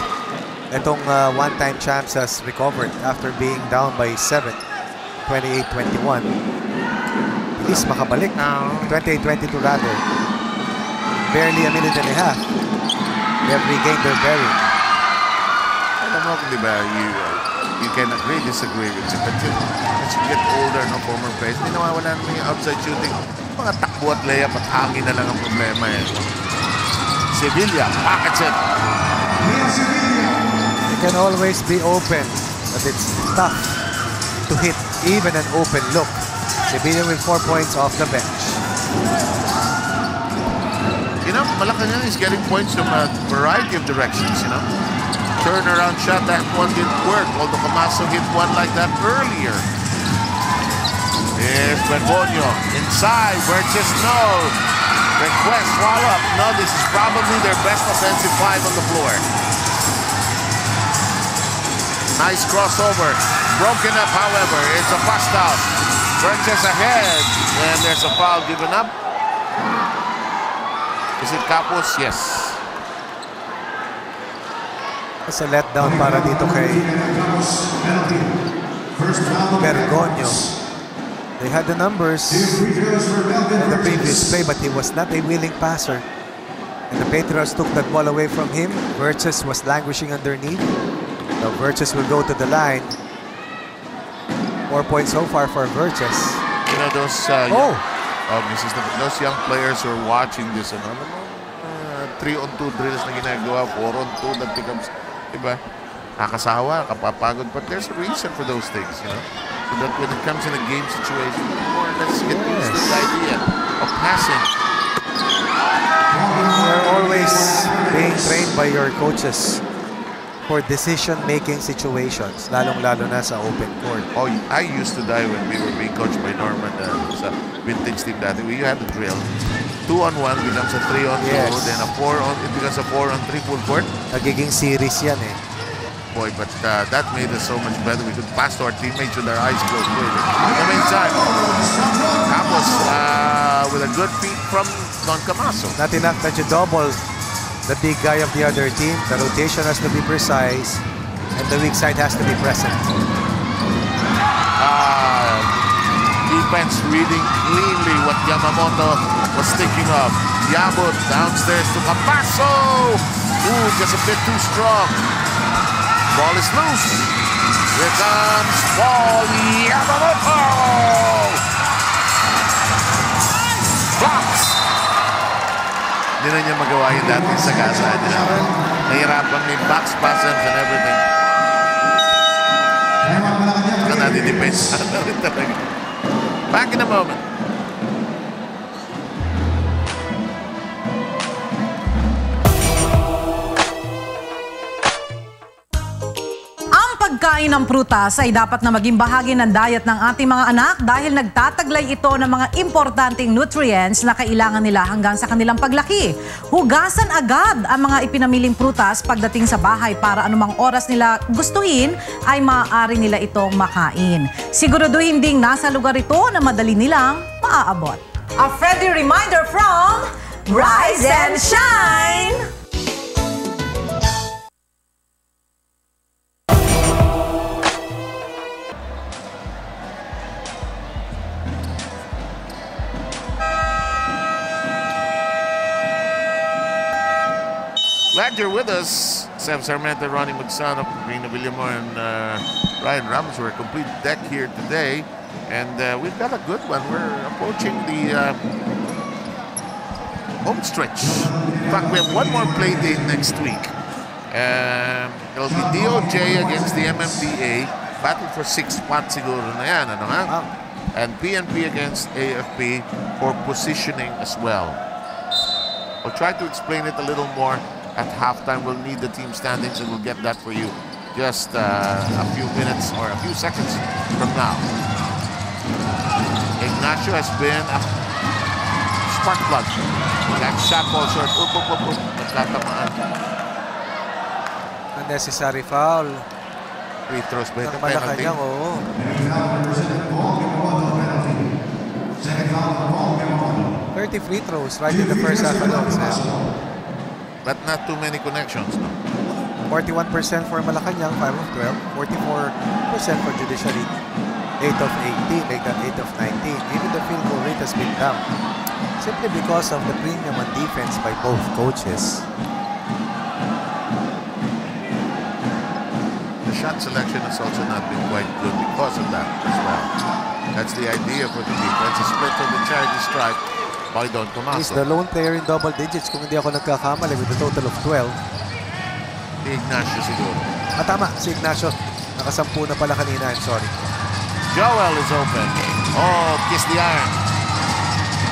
itong one-time champs has recovered after being down by 7, 28-21. Bilis makabalik. 28-22 rather. Barely a minute and a half. They have regained their bearing. Alam mo, di ba, you can agree, disagree with it. But as you get older, no, former players, hindi nawawala naman yung outside shooting. Mga takbo at layup at hangin na lang ang problema eh. Sevilla, pockets it. It can always be open, but it's tough to hit even an open look. Sevilla with 4 points off the bench. You know, Malacanang is getting points from a variety of directions, you know. Turnaround shot, that one didn't work, although Camaso hit one like that earlier. Here's Bergonio. Inside, Burgess, no. Request, follow up. No, this is probably their best offensive 5 on the floor. Nice crossover. Broken up, however. It's a bust out. Burgess ahead. And there's a foul given up. Is it Capos? Yes. It's a letdown para dito kay Bergonio. They had the numbers in the previous play, but he was not a willing passer. And the Patriots took that ball away from him. Burgess was languishing underneath. Now Burgess will go to the line. 4 points so far for Burgess. You know, those those young players who are watching this, 3-on-2 drills na ginagawa, 4-on-2 that becomes, diba? Nakasawa, kapapagod, but there's a reason for those things, you know? So that when it comes in a game situation, more or less get used to the idea of passing. You're always being trained by your coaches for decision-making situations, lalong-lalo na sa open court. Oh, I used to die when we were being coached by Norman sa vintage team dati. You had the drill. 2-on-1 becomes a 3-on-2, then a 4-on, it becomes a 4-on-3 full court. Nagiging series yan eh. boy, but that made us so much better. We could pass to our teammates with our eyes closed. In the meantime, Campos with a good feed from Don Camaso. Not enough that you double the big guy of the other team. The rotation has to be precise, and the weak side has to be present. Defense reading cleanly what Yamamoto was thinking of. Yabut downstairs to Camaso. Ooh, just a bit too strong. Ball is loose. Here comes Paul Yamamoto. Blocks. Hindi na niya magawa yung dati sa gasa niya. Nahirapan may box passes and everything. Saka nadi-depends na rin talaga. Back in a moment. Pagkain ng prutas ay dapat na maging bahagi ng diet ng ating mga anak dahil nagtataglay ito ng mga importanteng nutrients na kailangan nila hanggang sa kanilang paglaki. Hugasan agad ang mga ipinamiling prutas pagdating sa bahay para anumang oras nila gustuhin ay maaari nila itong makain. Siguraduhin ding nasa lugar ito na madali nilang maaabot. A friendly reminder from Rise and Shine! Glad you're with us. Sam Sarmenta, Ronnie Magsano, Rina Villamor, and Ryan Ramos were a complete deck here today. And we've got a good one. We're approaching the home stretch. In fact, we have one more play date next week. It'll be DOJ against the MMDA. Battle for 6 spots siguro na yan, ano ha? And PNP against AFP for positioning as well. I'll try to explain it a little more at halftime. We'll need the team standings and we'll get that for you just a few minutes or a few seconds from now. Ignacio has been a spark plug. That shot ball short. Nagtatamaan. Unnecessary foul. Free throws ba ito? Penalty. Oo. 30 free throws right in the first half alone. But not too many connections, no? 41% for Malacanang, 5 of 12. 44% for Judiciary, 8 of 18. They got 8 of 19. Even the field goal rate has been down. Simply because of the premium on defense by both coaches. The shot selection has also not been quite good because of that as well. That's the idea for the defense. A split on the charity stripe by Don Tomaso. He's the lone player in double digits kung hindi ako nagkakamali with a total of 12. Si Ignacio siguro. Tama, si Ignacio. Nakasampu na pala kanina, I'm sorry. Joel is open. Oh, kiss the iron.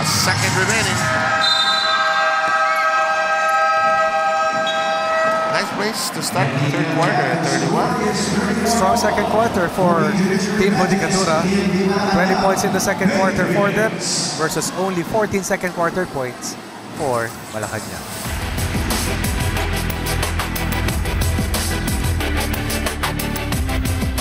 A second remaining. Nice place to start the third quarter at 31. Strong second quarter for Team Judicatura. 20 points in the second quarter for them versus only 14 second quarter points for Malacanang.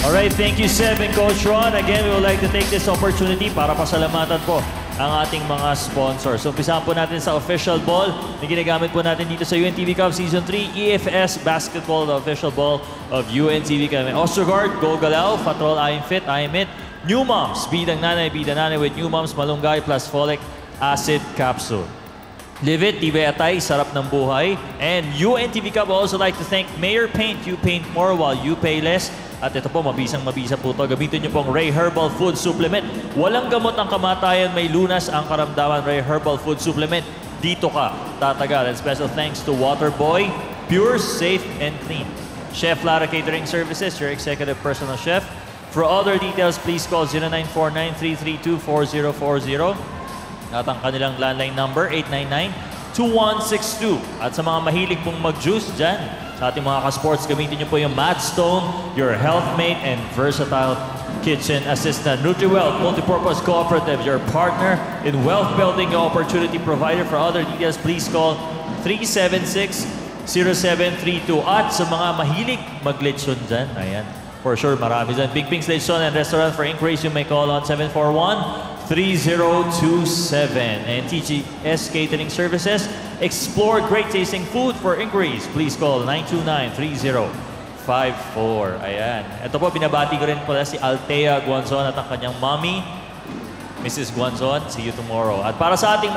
Alright, thank you Seb and Coach Ron. Again, we would like to take this opportunity para pasalamatan po ang ating mga sponsors. So, umpisahan po natin sa official ball na ginagamit po natin dito sa UNTV Cup Season 3. EFS Basketball, the official ball of UNTV Cup. Ostergaard, Go Galao, Patrol, I Am Fit, I Am It. New Moms, Bida Nanay with New Moms, Malunggay plus Folic Acid Capsule. Live it, Tibay Atay, Sarap ng Buhay. And UNTV Cup would also like to thank Mayor Paint. You paint more while you pay less. At ito po, mabisang-mabisa po ito. Gamitin niyo pong Ray Herbal Food Supplement. Walang gamot ang kamatayan, may lunas ang karamdaman. Ray Herbal Food Supplement. Dito ka tatagal. And special thanks to Waterboy, pure, safe, and clean. Chef Lara Catering Services, your executive personal chef. For other details, please call 0949-332-4040. At ang kanilang landline number, 899-2162. At sa mga mahilig pong mag-juice dyan, sa ating mga ka-sports, gamitin niyo po yung Madstone, your healthmate and versatile kitchen assistant. NutriWealth, multipurpose cooperative, your partner in wealth building, your opportunity provider. For other details, please call 0732. At sa mga mahilig mag-lechon dyan, ayan, for sure marami dyan. Big Pink's Lechon and Restaurant. For inquiries, you may call on 741-3027. And TGS Catering Services. Explore great tasting food. For inquiries, please call 929-3054. Ayan. Ito po, binabati ko rin pala si Althea Guanzon at ang kanyang mommy, Mrs. Guanzon. See you tomorrow. At para sa ating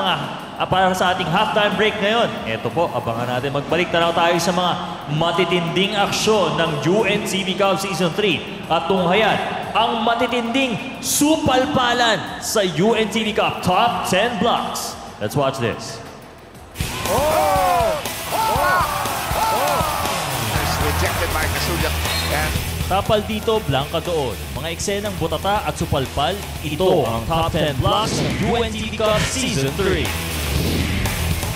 halftime break ngayon, ito po, abangan natin. Magbalik tanaw tayo sa mga matitinding aksyon ng UNTV Cup Season 3 at tunghayan ang matitinding supalpalan sa UNTV Cup Top 10 Blocks. Let's watch this. Rejected by Kasuyak and Tapal dito, Blanca doon. Mga eksenang butata at supalpal, ito ang Top 10 Blocks ng UNTV Cup Season 3.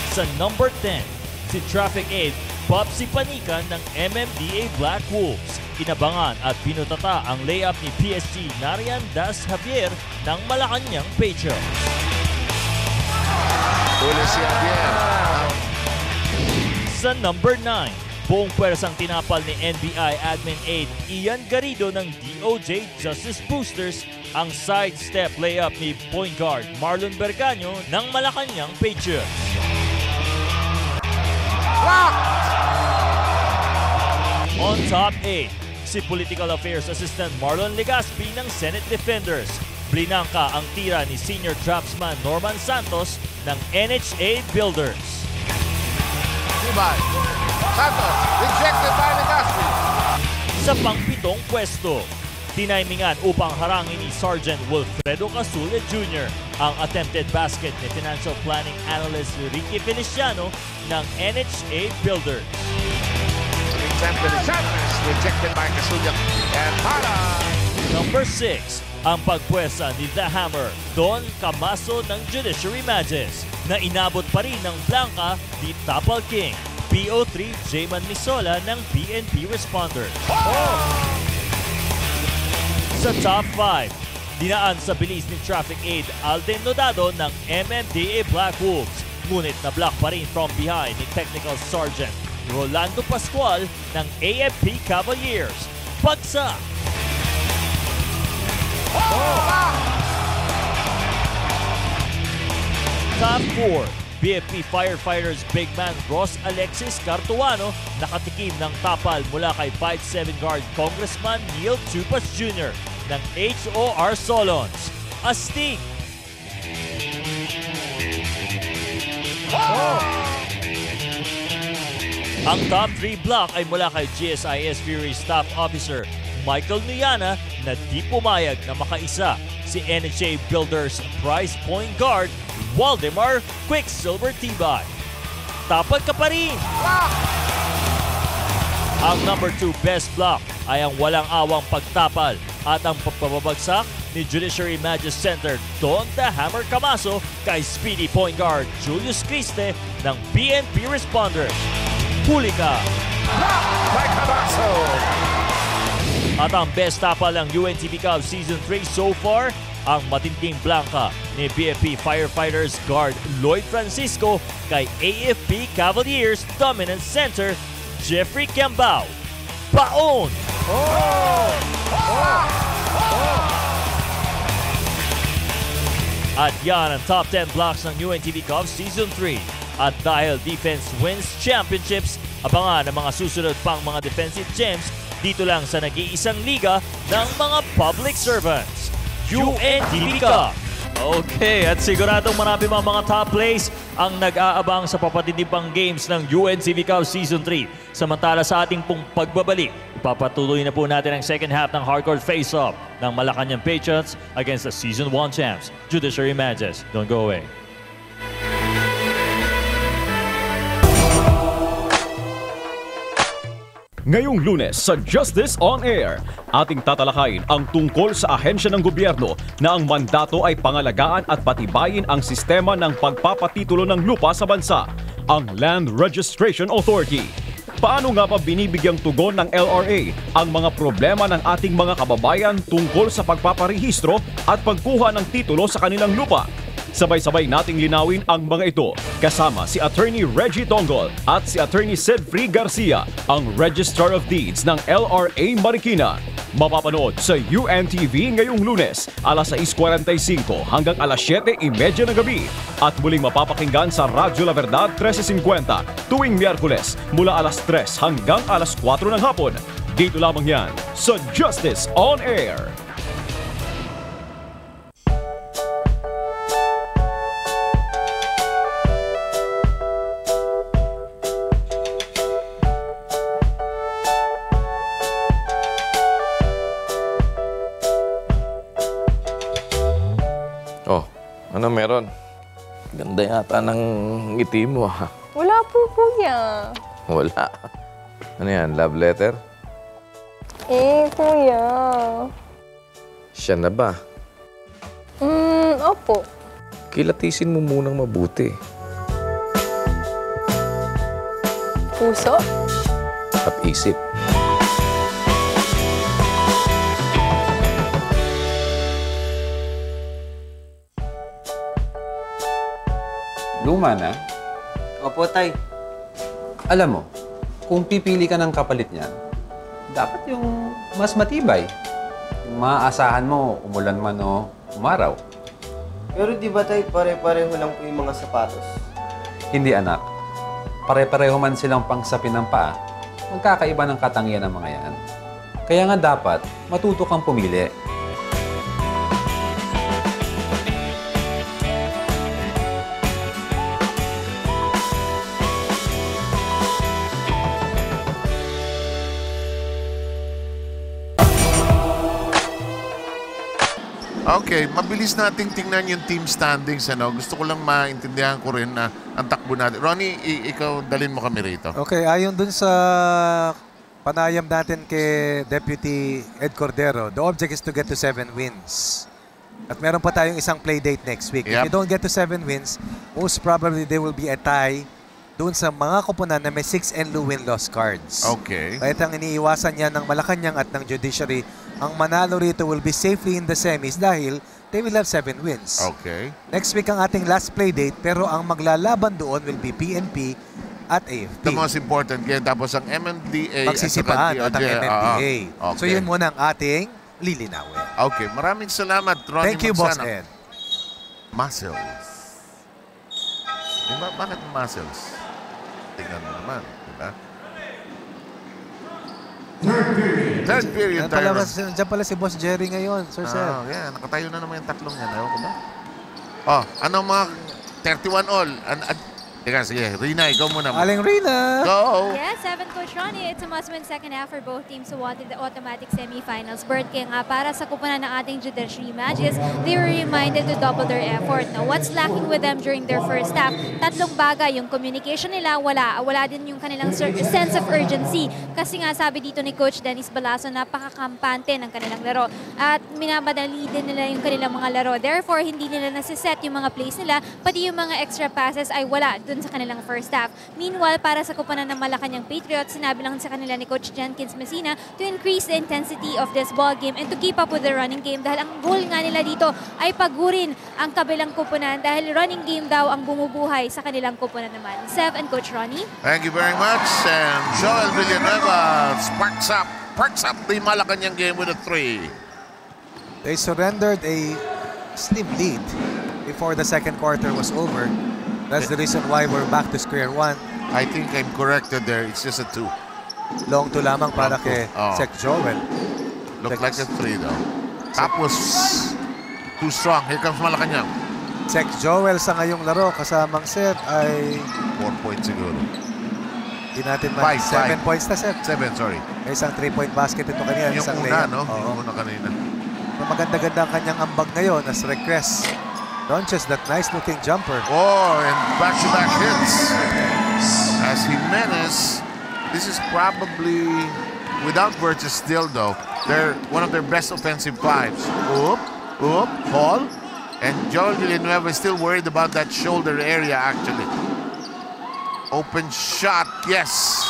Sa number 10, si Traffic Aid, Popsi Panikan ng MMDA Black Wolves. Inabangan at pinutata ang layup ni PSG Narian Das Javier ng Malacanang Patriots. si Javier. Sa number 9, buong pwersang tinapal ni NBI Admin Aid Ian Garrido ng DOJ Justice Boosters ang sidestep layup ni point guard Marlon Bergaño ng Malacanang Patriots. On top 8, si Political Affairs Assistant Marlon Legaspi ng Senate Defenders. Blinangka ang tira ni Senior Draftsman Norman Santos ng NHA Builders. Santos, rejected by Legaspi. Sa pang-pitong pwesto, tinaymingan upang harangin ni Sergeant Wilfredo Casulla Jr. ang attempted basket ni Financial Planning Analyst Ricky Feliciano ng NHA Builders. Rejected by Casulla and para. Number 6, ang pagpwesa ni The Hammer, Don Camaso ng Judiciary Mages, na inabot pa rin ng Blanca di Tapal King, PO3 Jayman Misola ng PNP Responders. Sa top 5, dinaan sa bilis ni Traffic Aid Alden Nodado ng MMDA Black Wolves, ngunit na-block pa rin from behind ni Technical Sergeant Rolando Pascual ng AFP Cavaliers. Pagsa! Top 4, BFP Firefighters big man Ross Alexis Cartuano nakatikim ng tapal mula kay 5'7" guard Congressman Neil Tupas Jr. ng HOR Solons. Astig! Ang top 3 block ay mula kay GSIS Fury Staff Officer Michael Nuyana na di pumayag na makaisa si NHA Builders Prize Point Guard Waldemar Quicksilver Tibay. Tapad ka pa rin! Ang number 2 best block ay ang walang awang pagtapal at ang pagpapabagsak ni Judiciary Mages Center Don The Hammer Camaso kay Speedy Point Guard Julius Criste ng PNP Responders. Huli ka! By Camaso! At ang best tapal ng UNTV Cup Season 3 so far, ang matinding Blanca ni BFP Firefighters guard Lloyd Francisco kay AFP Cavaliers dominant center Jeffrey Cambao. Baon! At yan ang top 10 blocks ng UNTV Cup Season 3. At dahil defense wins championships, abangan ang mga susunod pang mga defensive gems dito lang sa nag-iisang liga ng mga public servants, UNTV Cup. Okay, at siguradong marami mga top plays ang nag-aabang sa papatindipang games ng UNTV Cup Season 3. Samantala sa ating pong pagbabalik, ipapatuloy na po natin ang second half ng hardcore face-off ng Malacanang Patriots against the Season 1 champs, Judiciary Mages. Don't go away. Ngayong Lunes sa Justice on Air, ating tatalakayin ang tungkol sa ahensya ng gobyerno na ang mandato ay pangalagaan at patibayin ang sistema ng pagpapatitulo ng lupa sa bansa, ang Land Registration Authority. Paano nga pa binibigyang tugon ng LRA ang mga problema ng ating mga kababayan tungkol sa pagpaparehistro at pagkuha ng titulo sa kanilang lupa? Sabay-sabay nating linawin ang mga ito kasama si Attorney Reggie Tongol at si Attorney Sedfrey Garcia, ang Registrar of Deeds ng LRA Marikina. Mapapanood sa UNTV ngayong Lunes, alas 6:45 hanggang alas 7:30 ng gabi. At muling mapapakinggan sa Radyo La Verdad 13:50 tuwing Miyerkules mula alas 3 hanggang alas 4 ng hapon. Dito lamang yan sa Justice on Air. Oh, ano meron? Ganda yata ng ngiti mo, ha? Wala po, kuya. Wala. Ano yan, love letter? Kuya. Siya na ba? Opo. Kilatisin mo munang mabuti. Puso? At isip. Luma na? Opo, tay. Alam mo, kung pipili ka ng kapalit niyan, dapat yung mas matibay. Yung maaasahan mo, umulan man o umaraw. Pero di ba, tay, pare-pareho lang po yung mga sapatos? Hindi, anak. Pare-pareho man silang pangsapin ng paa, magkakaiba ng katangian ng mga yan. Kaya nga dapat, matuto kang pumili. Okay, mabilis nating tingnan yung team standings. Ano? Gusto ko lang maintindihan ko rin na ang takbo natin. Ronnie, ikaw dalhin mo kami rito. Okay, ayon dun sa panayam natin kay Deputy Ed Cordero, the object is to get to 7 wins. At meron pa tayong isang play date next week. If you don't get to 7 wins, most probably there will be a tie doon sa mga koponan na may 6 and win-loss cards. Okay. Kaya ang iniiwasan niya ng Malacanang at ng Judiciary, ang manalo rito will be safely in the semis dahil they will have 7 wins. Okay. Next week ang ating last play date, pero ang maglalaban doon will be PNP at AFP. The most important, kaya tapos ang MMDA magsisipaan at ang MMDA. Okay. So yun muna ang ating lilinawin. Okay, maraming salamat, Ronnie. Thank you, Boss Ed. Muscles. Diba? Bakit muscles? Tingnan mo naman, diba? Third period tayo. Diyan pala si Boss Jerry ngayon, Sir Seth. Yeah, nakatayo na naman yung tatlong yan. Ayaw ko ba? Oh, anong mga 31 all? Teka, sige. Rina, ikaw muna. Aling Rina! Go! Yes, 7 Coach Ronnie. It's a must-win second half for both teams who wanted the automatic semifinals. Bert, kaya nga para sa kupunan ng ating Judiciary Matches, they were reminded to double their effort. Now, what's lacking with them during their first half? Tatlong bagay. Yung communication nila, wala. Wala din yung kanilang sense of urgency. Kasi nga, sabi dito ni Coach Dennis Balaso, napakakampante ng kanilang laro. At minabadali din nila yung kanilang mga laro. Therefore, hindi nila nasiset yung mga plays nila, pati yung mga extra passes ay wala dun sa kanilang first half. Meanwhile, para sa kupunan ng Malacanang Patriots, sinabi lang sa kanila ni Coach Jenkins Messina to increase the intensity of this ball game and to keep up with the running game dahil ang goal nga nila dito ay pagurin ang kabilang kupunan dahil running game daw ang bumubuhay sa kanilang kupunan naman. Sev and Coach Ronnie. Thank you very much. And Joel Villanueva sparks up the Malacanang game with a 3. They surrendered a slim lead before the second quarter was over. That's the reason why we're back to square one. I think I'm corrected there. It's just a 2. Long 2 lamang para kay Sec Joel. Looked like a 3 though. Top was too strong. Here comes Malacanang. Sec Joel sa ngayong laro kasamang Seth ay 4 points siguro. Hindi natin man. 7 points na, Seth. 7, sorry. May isang 3-point basket ito kanina. Yung isang una, no? Yung una kanina. Maganda-ganda ang kanyang ambag ngayon as request. Launches that nice-looking jumper. Oh, and back-to-back hits. As Jimenez, this is probably, without Burgess still though, they're one of their best offensive fives. Paul. And Joel Villanueva is still worried about that shoulder area actually. Open shot, yes.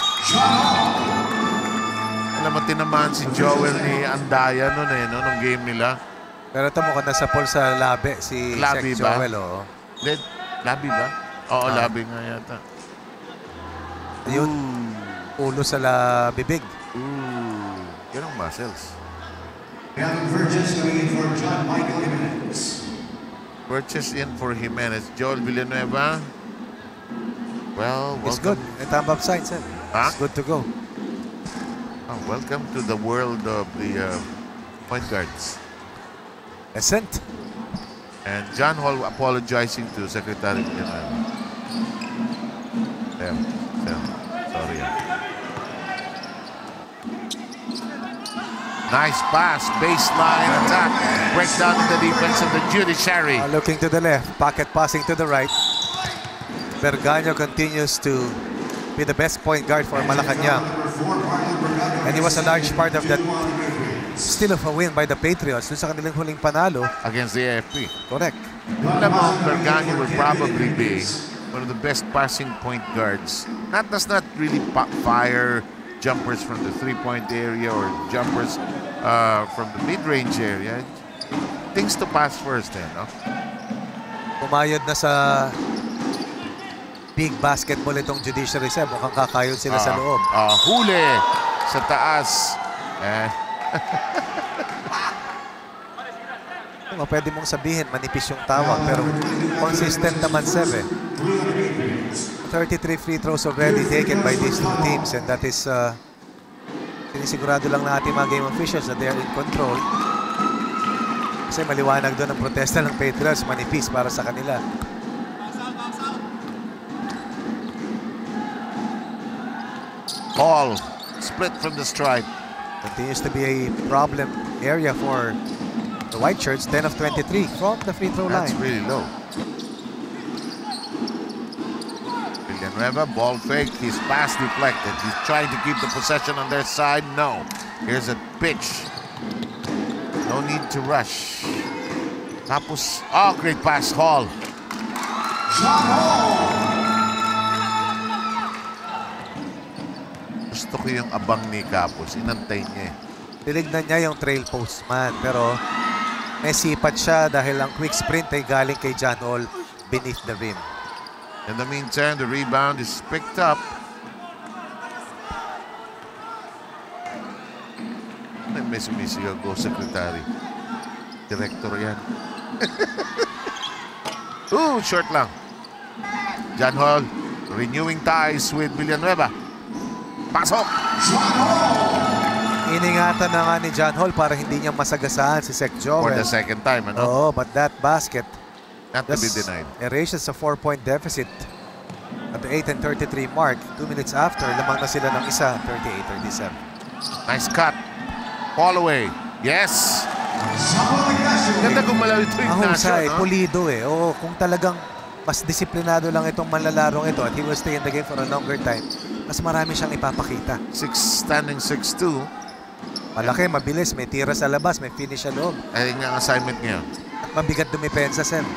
Alam mo, tinamaan si Joel ni Andaya noon nung game nila. Pero ito mukhang nasa pool sa labi si Labi Sec ba? Joel. Oh. Labi ba? Oo, labi nga yata. Yun. Ulo sa bibig. Yan ang muscles. Burgess coming in for John Michael Jimenez. Purchase in for Jimenez. Joel Villanueva. Well, It's welcome. good. May thumb up sign, sir. Huh? It's good to go. Oh, welcome to the world of the point guards. Ascent. And John Hall apologizing to Secretary General. Sorry. Nice pass, baseline attack. Breakdown in the defense of the Judiciary. Looking to the left, pocket passing to the right. Berganio continues to be the best point guard for Malacanang. And he was a large part of that still of a win by the Patriots dun sa kanilang huling panalo. Against the AFP. Correct. Lamang Berganio would probably be one of the best passing point guards. Does not really fire jumpers from the three-point area or jumpers from the mid-range area. Things to pass first then, no? Pumayod na sa big basketball itong Judiciary Seb. Mukhang kakayod sila sa loob. Huli sa taas. Pwede mong sabihin, manipis yung tawag. Pero consistent naman Seb eh. 33 free throws already taken by these two teams. And that is sinisigurado lang na ating mga game officials na they are in control. Kasi maliwanag doon ang protesta ng Patriots. Manipis para sa kanila. Hall split from the stripe. Continues to be a problem area for the White Shirts. 10 of 23 from the free throw line. That's really low. Villanueva, ball fake. His pass deflected. He's trying to keep the possession on their side. No. Here's a pitch. No need to rush. Tapos, great pass, Hall. John Hall. Gusto ko yung abang ni Capos. Inantay niya eh. Tinignan niya yung trail post man. Pero may sipat siya dahil ang quick sprint ay galing kay John Hall beneath the rim. In the meantime, the rebound is picked up. May sumisigaw go, Secretary. Director yan. Short lang. John Hall renewing ties with Villanueva. Pasok! Iningatan na nga ni John Hall para hindi niya masagasaan si Sec Joel. For the second time, ano? Oo, but that basket not to be denied. Erases a 4-point deficit at the 8 and 33 mark. 2 minutes after, lamang na sila ng isa, 38-37. Nice cut. Fall away. Yes! Ganda gumalaw ito Ang Ignacio, husay, no? pulido eh. Oo, kung talagang mas disiplinado lang itong manlalarong ito at he will stay in the game for a longer time, mas marami siyang ipapakita. Standing 6'2". Malaki, mabilis, may tira sa labas, may finish sa loob. Ayun nga ang assignment niya. At mabigat dumipensa, Sen.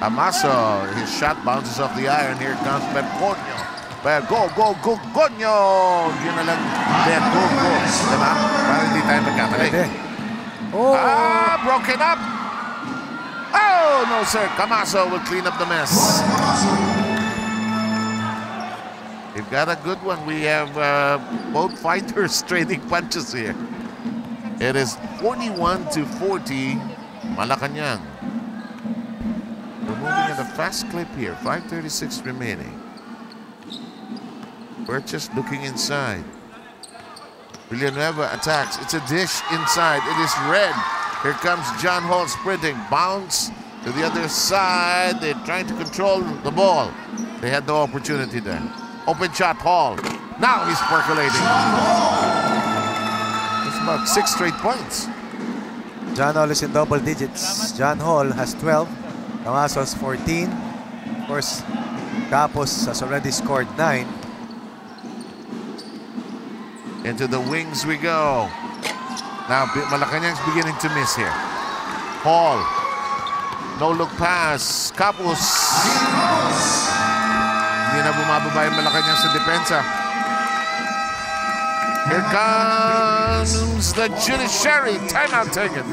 Amaso, his shot bounces off the iron. Here comes Bergonio. Go, Gonyo! Yun na lang, Bergonio. Diba? Para hindi tayo magkamali. Broken up! Oh, no, sir. Camaso will clean up the mess. We've got a good one. We have both fighters trading punches here. It is 41-40, Malacanang. We're moving at a fast clip here. 5:36 remaining. Burgess looking inside. Villanueva attacks. It's a dish inside. It is red. Here comes John Hall sprinting. Bounce to the other side. They're trying to control the ball. They had no opportunity there. Open shot, Hall. Now he's percolating. It's about 6 straight points. John Hall is in double digits. John Hall has 12. Camaso has 14. Of course, Capos has already scored 9. Into the wings we go. Now, Malacanang's beginning to miss here. Hall. No-look pass. Capos. Hindi na bumababa yung Malacanang sa depensa. Here comes the Judiciary. Timeout taken.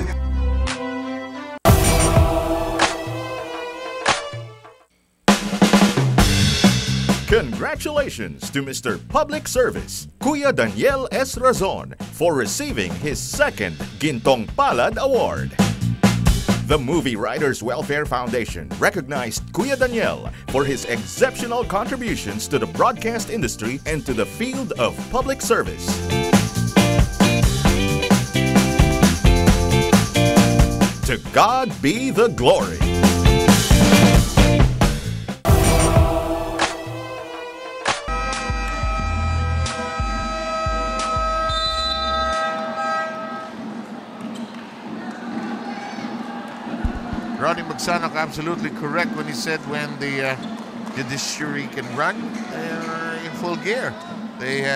Congratulations to Mr. Public Service, Kuya Daniel S. Razon, for receiving his second Gintong Palad Award. The Movie Writers Welfare Foundation recognized Kuya Daniel for his exceptional contributions to the broadcast industry and to the field of public service. To God be the glory. Ronnie Magsanok absolutely correct when he said when the judiciary can run, they're in full gear. They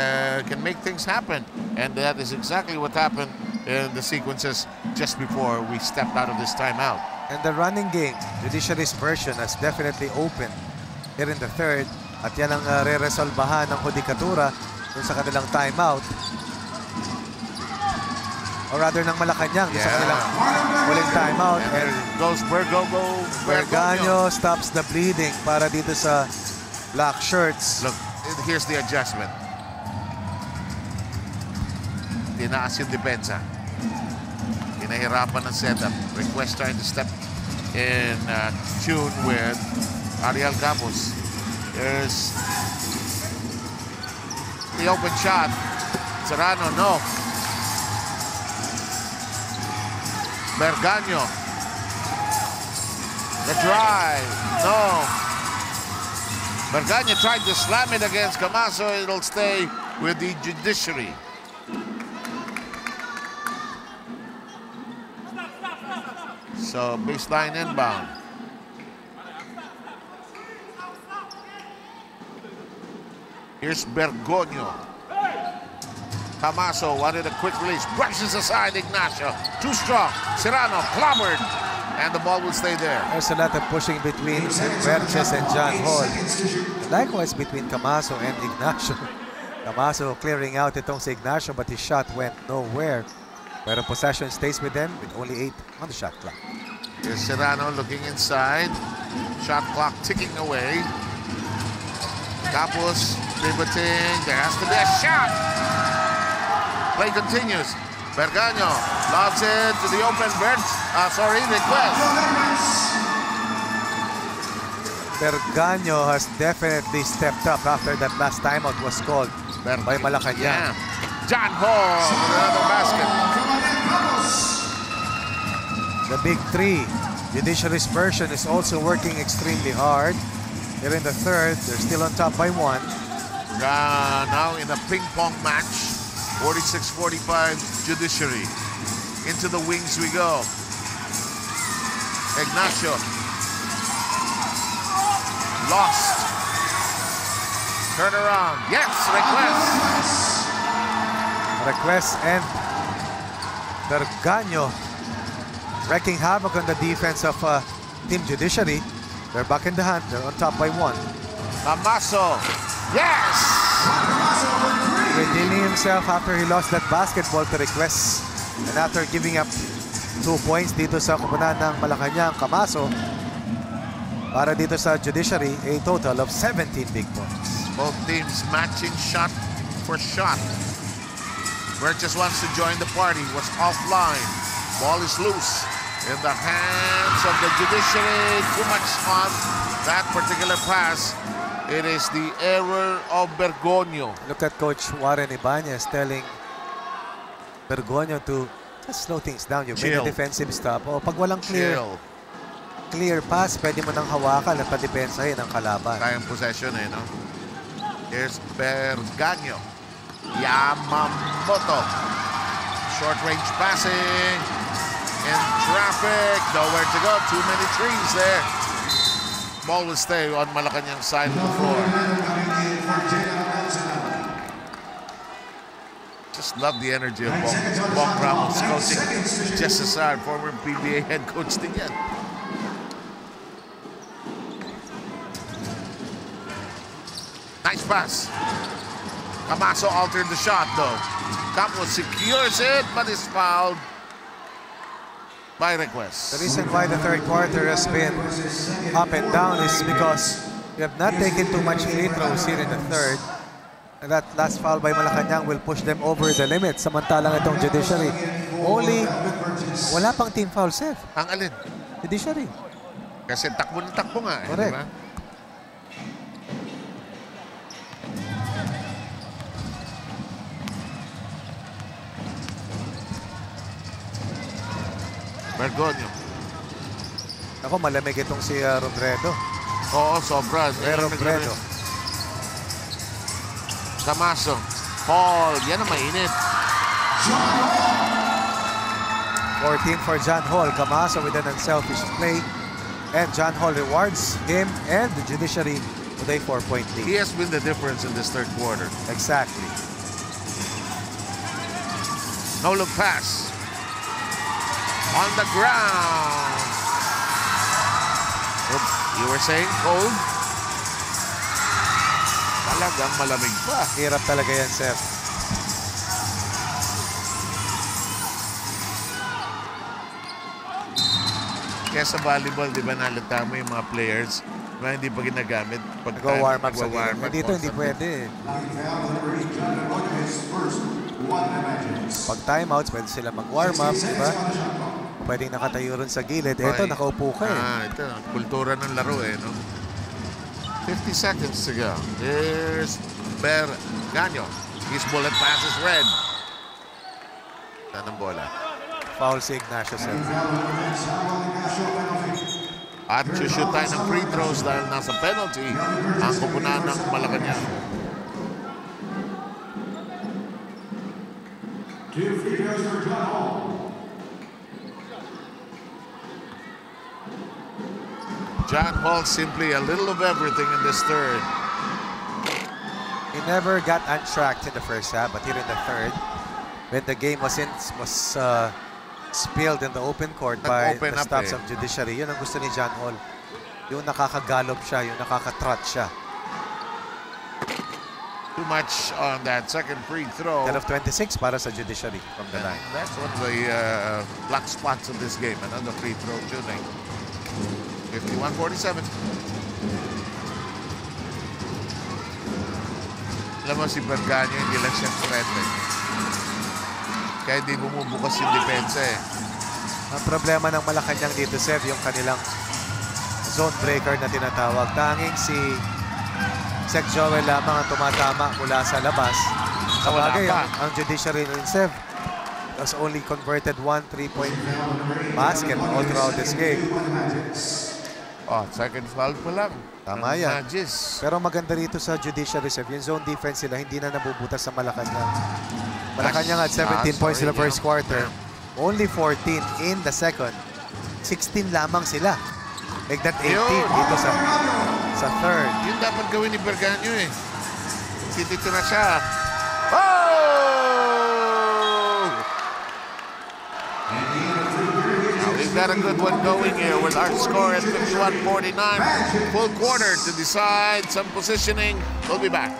can make things happen. And that is exactly what happened in the sequences just before we stepped out of this timeout. And the running game, judiciary's version, has definitely opened here in the third. At yan ang re-resolbahan ng Judikatura dun sa kanilang timeout. Or rather ng Malacanang sa kanilang huling timeout. And goes Berganio stops the bleeding para dito sa black shirts. Look, here's the adjustment. Tinaas yung depensa. Pinahirapan ng setup. Request trying to step in tune with Ariel Campos. There's the open shot. Serrano, no. Berganio. The drive. No. Berganio tried to slam it against Camaso. It'll stay with the judiciary. So, baseline inbound. Here's Bergonio. Camaso wanted a quick release. Brushes aside Ignacio. Too strong. Serrano clobbered. And the ball will stay there. There's a lot of pushing between Verges and John Hall. Likewise between Camaso and Ignacio. Camaso clearing out itong si Ignacio, but his shot went nowhere. Pero possession stays with them with only 8 on the shot clock. Here's Serrano looking inside. Shot clock ticking away. Campos pivoting. There has to be a shot. Play continues. Berganio lobs it to the open request. Berganio has definitely stepped up after that last timeout was called by Malacanang. Yeah. John Hall with another basket. The big three. Judiciary's version is also working extremely hard. Here in the third, they're still on top by 1. Now in a ping-pong match. 46-45 Judiciary. Into the wings we go. Ignacio. Lost. Turn around. Yes, Request and Berganio wreaking havoc on the defense of Team Judiciary. They're back in the hunt. They're on top by 1. Camaso. Yes! Redeeming himself after he lost that basketball to Request. And after giving up 2 points dito sa kupunan ng Malacanang, Camaso, para dito sa Judiciary, a total of 17 big points. Both teams matching shot for shot. Verges wants to join the party, was offline. Ball is loose in the hands of the Judiciary. Too much on that particular pass. It is the error of Bergonio. Look at Coach Warren Ibanez telling Bergonio to just slow things down. You made a defensive stop. O pag walang clear pass, pwede mo nang hawakan at padepensahin ang kalaban. Kayang possession no? Here's Berganio. Yamamoto. Short range passing. In traffic. Nowhere to go. Too many trees there. Ball will stay on Malacanang's side of the floor. Just love the energy of Bong Ramos coaching Jess Cesar, former PBA head coach din yan. Nice pass. Camaso altered the shot though. Campos secures it, but is fouled by Request. The reason why the third quarter has been up and down is because You have not taken too much free throws here in the third. And that last foul by Malacanang will push them over the limit. Samantalang itong Judiciary, wala pang team foul, Seth. Ang alin? Judiciary. Kasi takbo na takbo nga. Correct. Diba? Bergonio. Ako, malamig itong si Robredo. Oo, sobra. Robredo. Damaso. Paul. Yan ang mainit. 14 for John Hall. Camaso with an unselfish play. And John Hall rewards him and the Judiciary with a 4-point lead. He has been the difference in this third quarter. Exactly. No look pass. On the ground. You were saying cold? Talagang malamig pa. Hirap talaga yan, Seth. Kaya sa volleyball, di ba nalata mo yung mga players na hindi pa ginagamit? Nag-warm up sa game. Dito hindi pwede. Pag timeouts, pwede sila mag-warm up, di ba? Pwedeng nakatayo rin sa gilid. Ito, nakaupo ka eh. Ito, kultura ng laro eh, no? 50 seconds to go. Here's Berganyo. His bullet pass is red. Saan ang bola? Foul si Ignacio, Seth. At shoot tayo ng free throws dahil nasa penalty ang kupunan ng Malacanang. John Hall simply a little of everything in this third. He never got untracked in the first half, but here in the third, when the game was spilled in the open court by the stops of Judiciary, yun ang gusto ni John Hall. Yung nakakagalop siya, yung nakakatrot siya. Too much on that second free throw. 10 of 26 para sa Judiciary from the line. That's one of the black spots of this game. Another free throw shooting. 51-47. Alam mo si Berganyo, hindi lang siya threatened. Kaya hindi bumubukas yung depensa eh. Ang problema ng Malacanang dito, Seth, yung kanilang zone breaker na tinatawag. Tanging si Sec Joel lamang ang tumatama mula sa labas. Sabagay, ang Judiciary rin, Seth, has only converted 1 3-point basket all throughout this game. Oh, second foul pa lang. Tama yan. Pero maganda rito sa Judiciary, Seth, yung zone defense sila, hindi na nabubutas sa Malacanang. Malacanang at 17 points in the first quarter. Only 14 in the second. 16 lamang sila. Like that 18 dito sa third. Yun dapat gawin ni Berganyo eh. Titira siya. Oh! We've got a good one going here with our score at 51-49. Full quarter to decide some positioning. We'll be back.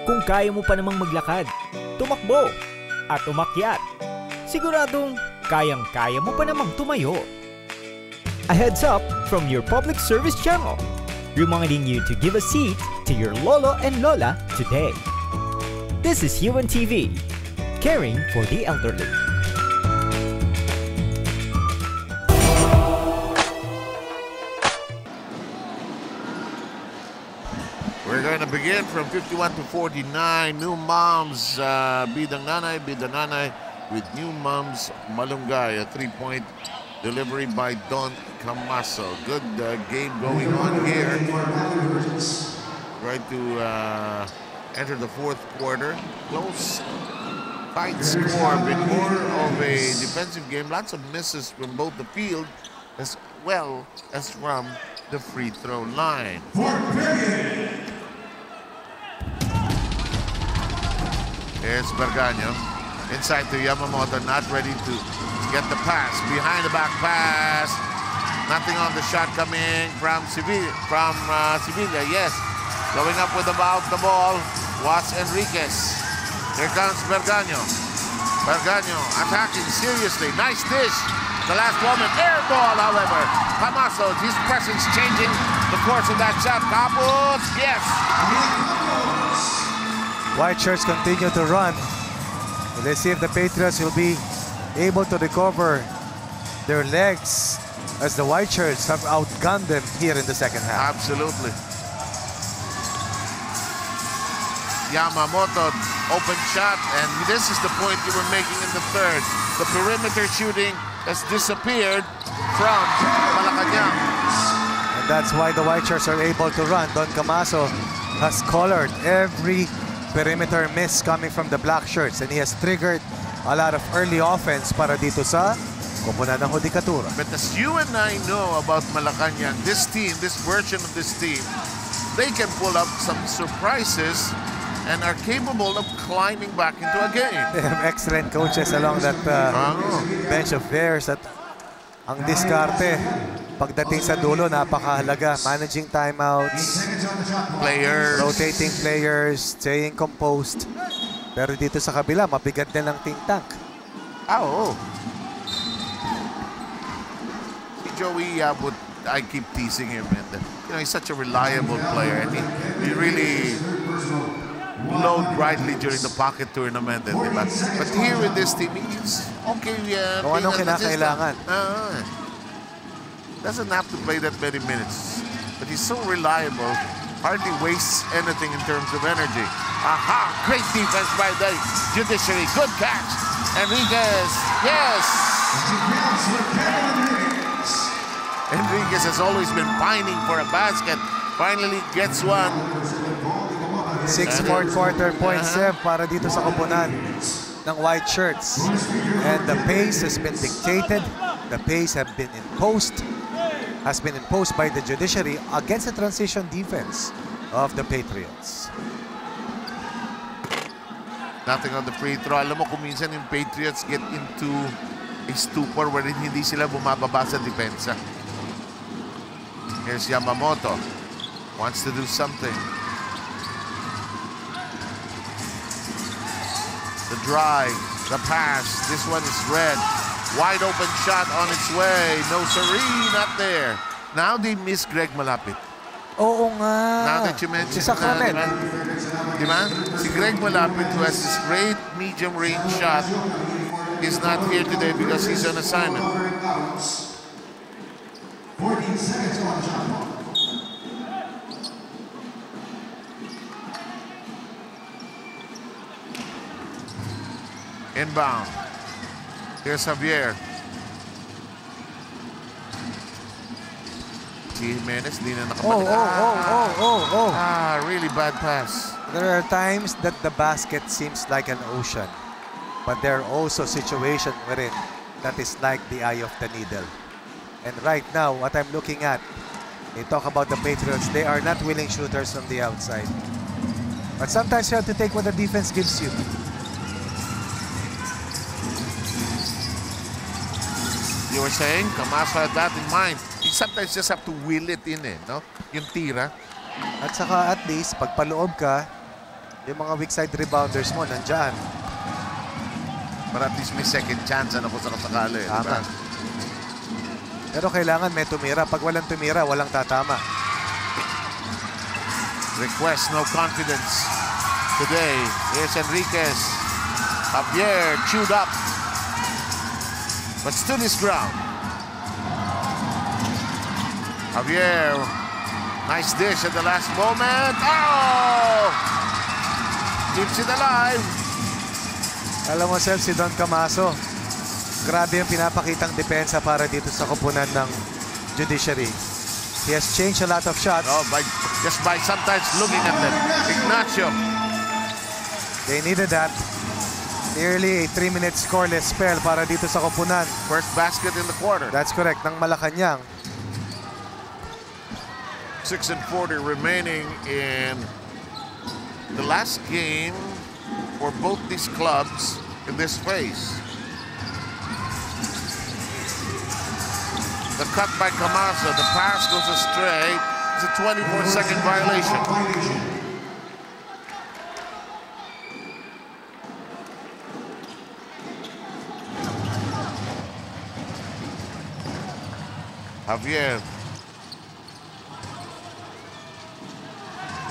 Kung kaya mo pa namang maglakad, tumakbo, at umakyat, siguradong kayang-kaya mo pa namang tumayo. A heads up from your public service channel, reminding you to give a seat to your lolo and lola today. This is UNTV, caring for the elderly. We're going to begin from 51 to 49. New Moms, Bidang Nanay with New Moms Malunggay. A 3-point delivery by Don Camaso. Good game going on here. Right to enter the fourth quarter. Close, tight score. Bit more of a defensive game. Lots of misses from both the field as well as from the free throw line. Here's Berganyo. Inside to Yamamoto, not ready to get the pass. Behind the back pass. Nothing on the shot coming from Sevilla. Yes. Going up with the ball was Enriquez. Here comes Berganyo. Berganyo attacking seriously. Nice dish. The last moment, air ball, however. Camaso, his presence changing the course of that shot. Capos, yes. White shirts continue to run. Let's see if the Patriots will be able to recover their legs as the white shirts have outgunned them here in the second half. Absolutely. Yamamoto, open shot, and this is the point you were making in the third. The perimeter shooting has disappeared from Malacanang. And that's why the white shirts are able to run. Don Camaso has colored every perimeter miss coming from the black shirts, and he has triggered a lot of early offense para dito sa koponan ng Judikatura. But as you and I know about Malacanang, this team, this version of this team, they can pull up some surprises and are capable of climbing back into a game. They have excellent coaches along that bench of theirs at ang diskarte pagdating sa dulo napakahalaga. Managing timeouts, players, rotating players, staying composed. Pero dito sa kabila, mabigat din ang think tank. Oo. Si Joey Abot, I keep teasing him. And, you know, he's such a reliable player. And he really glowed brightly during the pocket tournament. And, diba? But here with this team, he's okay. Kung anong kinakailangan. Doesn't have to play that many minutes. But he's so reliable, hardly wastes anything in terms of energy. Aha! Great defense by the Judiciary. Good catch. Enriquez. Yes! Enriquez has always been pining for a basket. Finally gets one. 6-4 quarter point serve para dito sa koponan ng white shirts. And the pace has been dictated. The pace has been imposed by the Judiciary against the transition defense of the Patriots. Nothing on the free throw. Alam mo kung minsan yung Patriots get into a stupor wherein hindi sila bumababa sa depensa. Here's Yamamoto. Wants to do something. The drive, the pass. This one is red. Wide open shot on its way. No siree, not there. Now they miss Greg Malapit. Oo nga. Now that you mentioned, Sa comment. Diba? Si Greg Malapit, who has this great medium range shot, is not here today because he's on assignment. 14 seconds on the shot clock. Inbound. Here's Javier. Si Jimenez, di na nakapalik. Really bad pass. There are times that the basket seems like an ocean, but there are also situations wherein that is like the eye of the needle. And right now, what I'm looking at, they talk about the Patriots, they are not willing shooters from the outside. But sometimes you have to take what the defense gives you. You were saying, Camaso had that in mind. You sometimes just have to will it in no? Yung tira. At saka at least, pag paloob ka, yung mga weak side rebounders mo, nandyan. Para at least may second chance na kung sakasakali. Tama. Pero kailangan may tumira. Pag walang tumira, walang tatama. Request no confidence today. Here's Enriquez. Javier chewed up, but stood his ground. Javier, nice dish at the last moment. Oh! Keeps it alive. Alam mo, Sel, si Don Camaso, grabe yung pinapakitang depensa para dito sa koponan ng Judiciary. He has changed a lot of shots. Oh, just by sometimes looking at them. Ignacio. They needed that. Nearly a 3-minute scoreless spell para dito sa koponan. First basket in the quarter. That's correct, ng Malacanang. 6:40 remaining in the last game for both these clubs in this phase. The cut by Camaso, the pass goes astray. It's a 24-second violation. Javier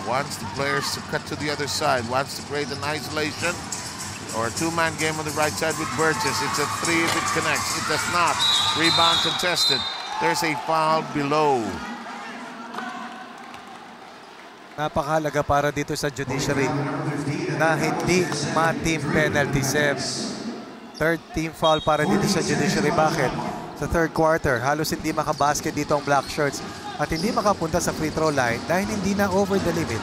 wants the players to cut to the other side, wants to create an isolation or a two-man game on the right side with Burgess. It's a 3 if it connects. It does not. Rebound contested. There's a foul below. Napakahalaga para dito sa judiciary na hindi ma-team penalty, Seb. Third team foul para dito sa judiciary. Bakit? Sa third quarter, halos hindi makabasket dito ang Black Shirts at hindi makapunta sa free throw line dahil hindi na over the limit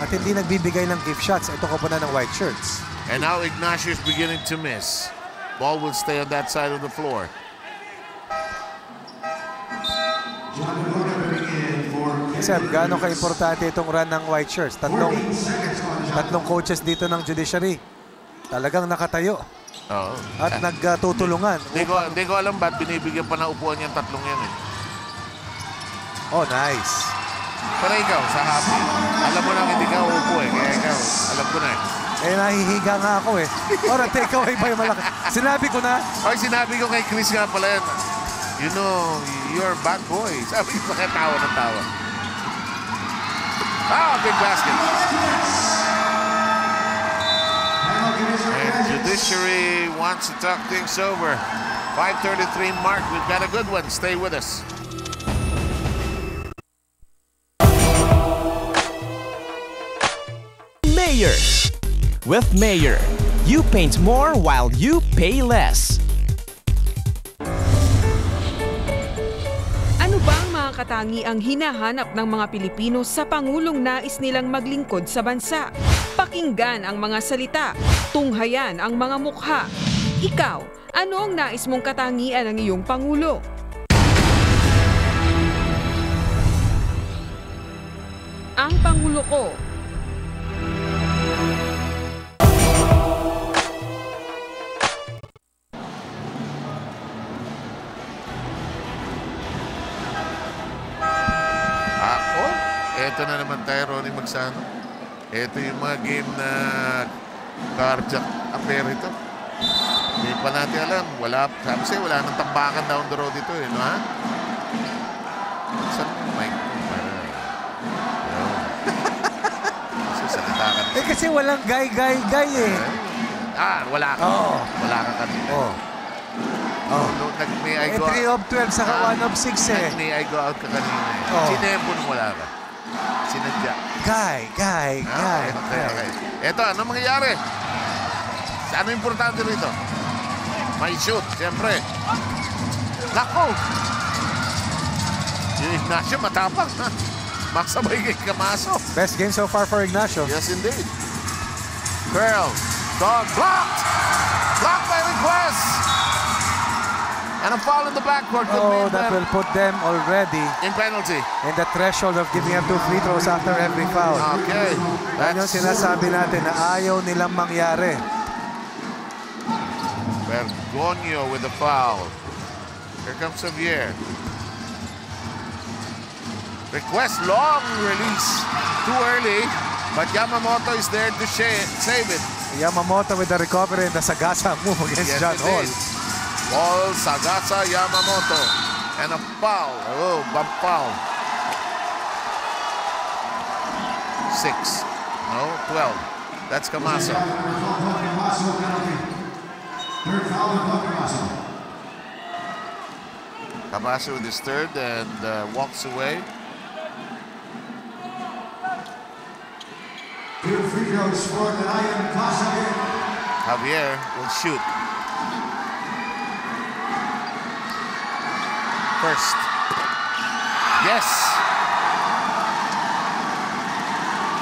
at hindi nagbibigay ng gift shots. Ito ko po na ng White Shirts. And now Ignacio is beginning to miss. Ball will stay on that side of the floor. Seb, gaano ka-importante itong run ng White Shirts? Tatlong coaches dito ng judiciary. Talagang nakatayo. Oo. At nagtutulungan. Hindi ko alam ba't binibigyan pa na upuan yung tatlong yan eh. Oh, nice. Pero ikaw, sa happy, alam mo lang hindi ka uupo eh. Kaya ikaw, alam ko na eh. Eh, nahihiga nga ako eh. Ora, take away ba yung malaki? Sinabi ko na. Ay, sinabi ko kay Chris nga pala yan. You know, you're a bad boy. Sabi ko kaya tawa ng tawa. Ah, big basket. And judiciary wants to talk things over. 5:33 mark. We've got a good one. Stay with us. Mayor. With Mayor, you paint more while you pay less. Ano ba ang mga katangiang hinahanap ng mga Pilipino sa Pangulong nais nilang maglingkod sa bansa? Pakinggan ang mga salita, tunghayan ang mga mukha. Ikaw, ano ang nais mong katangian ng iyong Pangulo? Ang Pangulo ko. Ito na naman tayo, Ronnie Magsano. Ito yung mga game na carjack affair ito. Hindi pa natin alam. Sabi sa'yo, wala nang tambakan down the road ito eh, no ha? Saan yung mic? Sasalita ka. Eh kasi walang guy eh. Wala ka. Oo. Wala ka kanina. Oo. May I go 3 of 12 saka 1 of 6 eh. May I go out ka kanina eh. Oh. Sinempo nung wala ka. Sinadya. Guy. Okay. Eto, ano mangyayari? Ano importante rito? May shoot, siyempre. Nako! Yung Ignacio matapang. Maksabay kay Camaso. Best game so far for Ignacio. Yes, indeed. Curl. Dog. Blocked! Blocked by Request! And a foul in the backcourt. Oh, that will put them already in penalty. In the threshold of giving up 2 free throws after every foul. Okay. Yan yung sinasabi natin na ayaw nilang mangyari. Bergonio with the foul. Here comes Javier. Request long release. Too early. But Yamamoto is there to save it. Yamamoto with the recovery and the Sagasa move against John Hall. Ball, Sagasa, Yamamoto. And a foul. Oh, bump foul. 6. No, 12. That's Camaso. Camaso with his third and walks away. 2 free throws for the Lion Javier. Javier will shoot. First. Yes!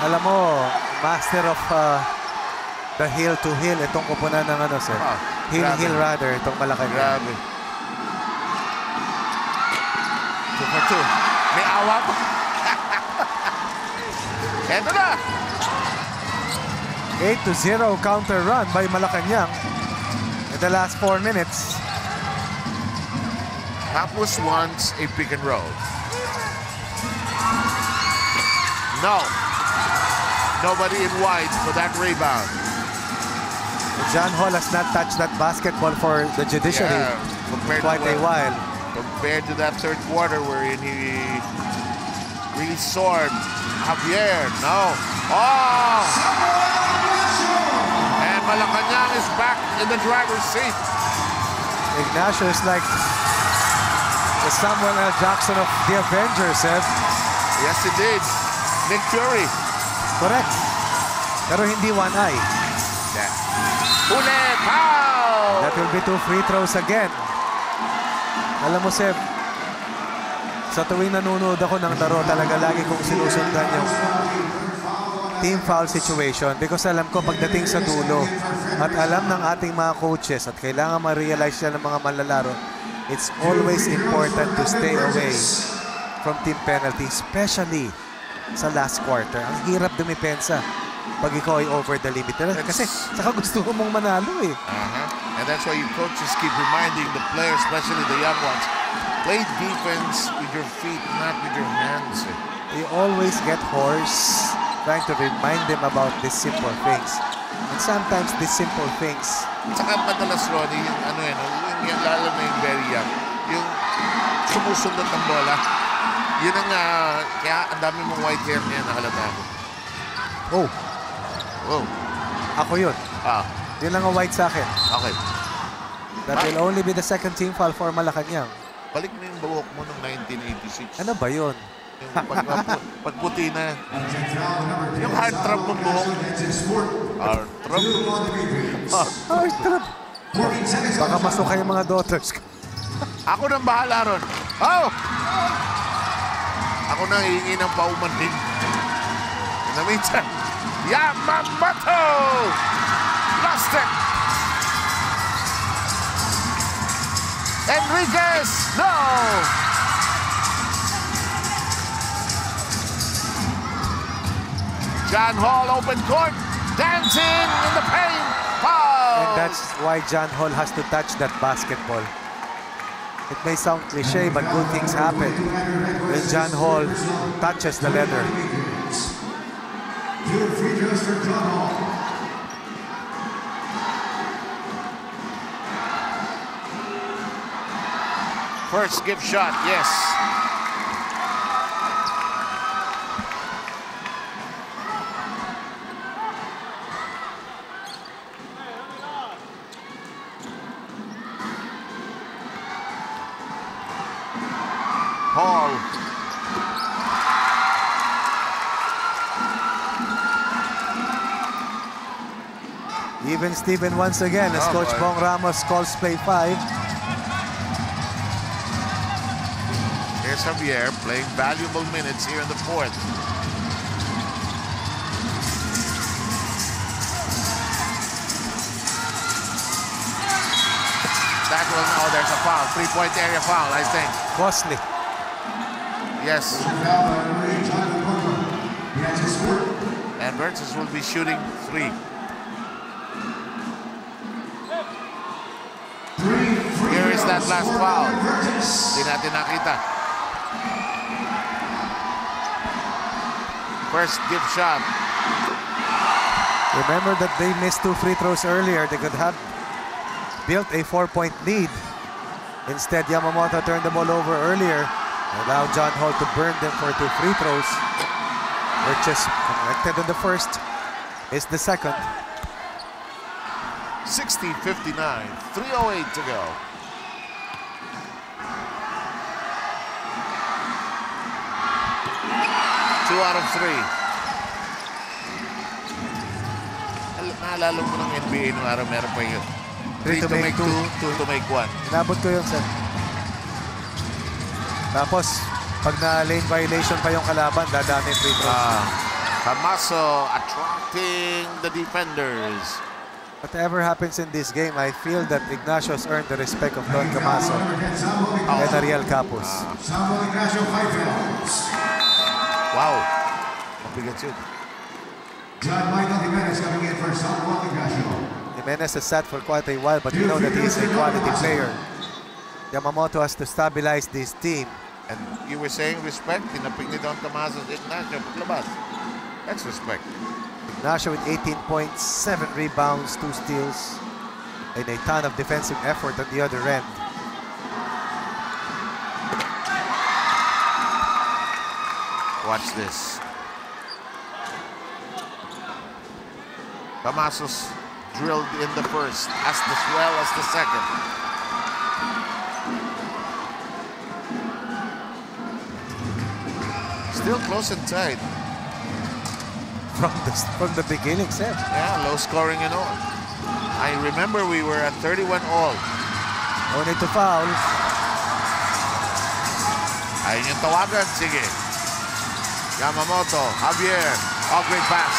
Alam mo, master of the hill to hill. Itong kupunan ng ano, sir. Hill rather. Itong Malacanang. Grabe. 2 for 2. May awa pa. Eto na! 8-0 counter run by Malacanang in the last 4 minutes. Tapos wants a pick and roll. No. Nobody in white for that rebound. John Hall has not touched that basketball for the judiciary quite a while. compared to that third quarter wherein he really soared. Javier, no. Oh! And Malacanang is back in the driver's seat. Ignacio is like the Samuel L. Jackson of the Avengers, Ed. Yes, indeed. Nick Fury. Correct. Pero hindi one eye. Yeah. Huli! Pow! That will be 2 free throws again. Alam mo, Seb, sa tuwing nanonood ako ng laro, talaga lagi kong sinusundan yung team foul situation because alam ko pagdating sa dulo at alam ng ating mga coaches at kailangan ma-realize yan ng mga manlalaro, it's always important to stay away from team penalty, especially sa last quarter. Ang hirap dumipensa pag ikaw ay over the limit. Kasi saka gusto mong manalo eh. And that's why you coaches keep reminding the players, especially the young ones, play defense with your feet, not with your hands. You always get hoarse trying to remind them about these simple things. And sometimes these simple things. Saka madalas, Ronnie, yung ano yun, yung lalo na yung very young, yung sumusunod ng bola, yun ang, kaya ang dami mong white hair niya nakalata ako. Oh. Oh. Ako yun. Yun lang ang white sa akin. Okay. That will only be the second team foul for Malacanang. Balik mo yung buhok mo noong 1986. Ano ba yun? Yung pagputi na. Yung heartthrob mong buhok. Heartthrob. Heartthrob. Baka masuka yung mga daughters ko. Ako nang bahala ron. Oh! Ako nang hihingi ng pauman din. In the meantime, Yamamoto! Lost it! Enriquez! No! John Hall, open court, dancing in the paint. Foul! And that's why John Hall has to touch that basketball. It may sound cliche, but good things happen when John Hall touches the leather. First give shot, yes. Hall. Even Steven once again as Coach Bong Ramos calls play 5. Here's Javier playing valuable minutes here in the fourth. That will, oh, there's a foul. 3-point area foul, I think. Costly. Yes. And Versus will be shooting 3. Here is that last foul. Hindi natin nakita. First give shot. Remember that they missed 2 free throws earlier. They could have built a 4-point lead. Instead, Yamamoto turned the ball over earlier. Allowed John Hall to burn them for 2 free throws. Just connected on the first. Is the second. 60-59. 3:08 to go. Two out of 3. Naalala mo ng NBA nung araw, meron pa yun. 3 to make 2, 2 to make 1. Inabot ko yun, sir. Tapos, pag na-lane violation pa yung kalaban, dadami free throws. Camaso attracting the defenders. Whatever happens in this game, I feel that Ignacio has earned the respect of Don Camaso and Ariel Capos. Wow. Mabigat yun. John Michael Jimenez coming in for Samuel Ignacio. Jimenez has sat for quite a while, but we know that he is a quality player. Yamamoto has to stabilize this team. And you were saying respect, tinapig ni Don Camaso at Ignacio paglabas. That's respect. Ignacio with 18 points, 7 rebounds, 2 steals, and a ton of defensive effort on the other end. Watch this. Camaso's drilled in the first as well as the second. Still close and tight. From the beginning, Seth. Yeah, low scoring and all. I remember we were at 31 all. No need to foul. Ayun yung tawagan. Sige. Yamamoto, Javier. Oh, great pass.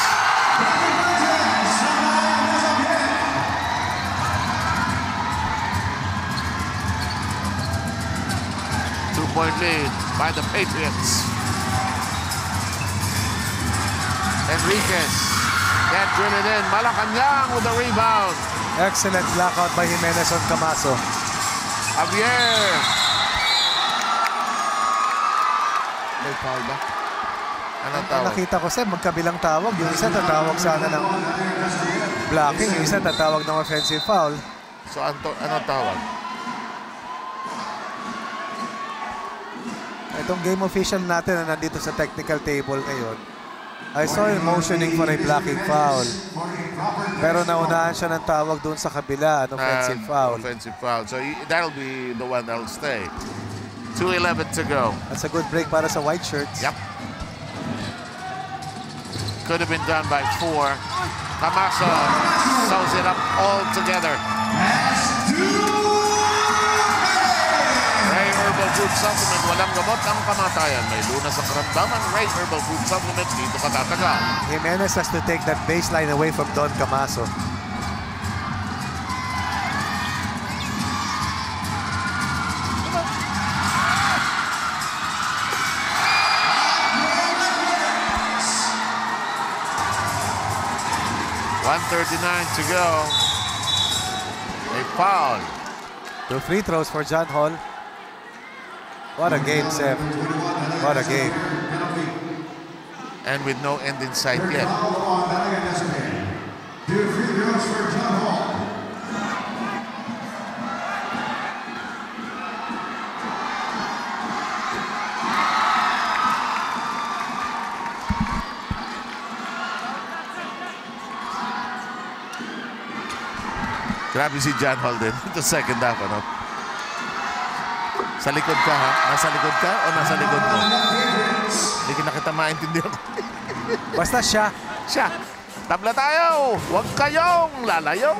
Two-point lead by the Patriots. Enriquez can't drill it in. Malacanang with the rebound. Excellent blackout by Jimenez on Camaso. Javier. May foul ba? Anong tawag? Nakita ko, Seb, magkabilang tawag. Yung isa tatawag sana ng blocking. Yung isa tatawag ng offensive foul. So, anong tawag? Itong game official natin na nandito sa technical table ngayon, I saw him motioning for a blocking foul. Pero naunahan siya ng tawag doon sa kabila, an offensive foul. Offensive foul. So that'll be the one that'll stay. 2:11 to go. That's a good break para sa white shirts. Yep. Could have been done by 4. Camaso sews it up all together. Ray Herbal Food Supplement, walang gamot ang kamatayan. May lunas sa karamdaman. Ray Herbal Food Supplement, dito ka tatagal. Jimenez has to take that baseline away from Don Camaso. .139 to go. A foul. 2 free throws for John Hall. What a game, Seth. What a game. And with no end in sight yet. 2 free throws for John Hall. Grabe si John Hall din. Ito second half, ano? Sa likod ka, ha? Nasa likod ka o nasa likod mo? Hindi kita maintindihan. Basta siya. Siya. Tabla tayo! Huwag kayong lalayo.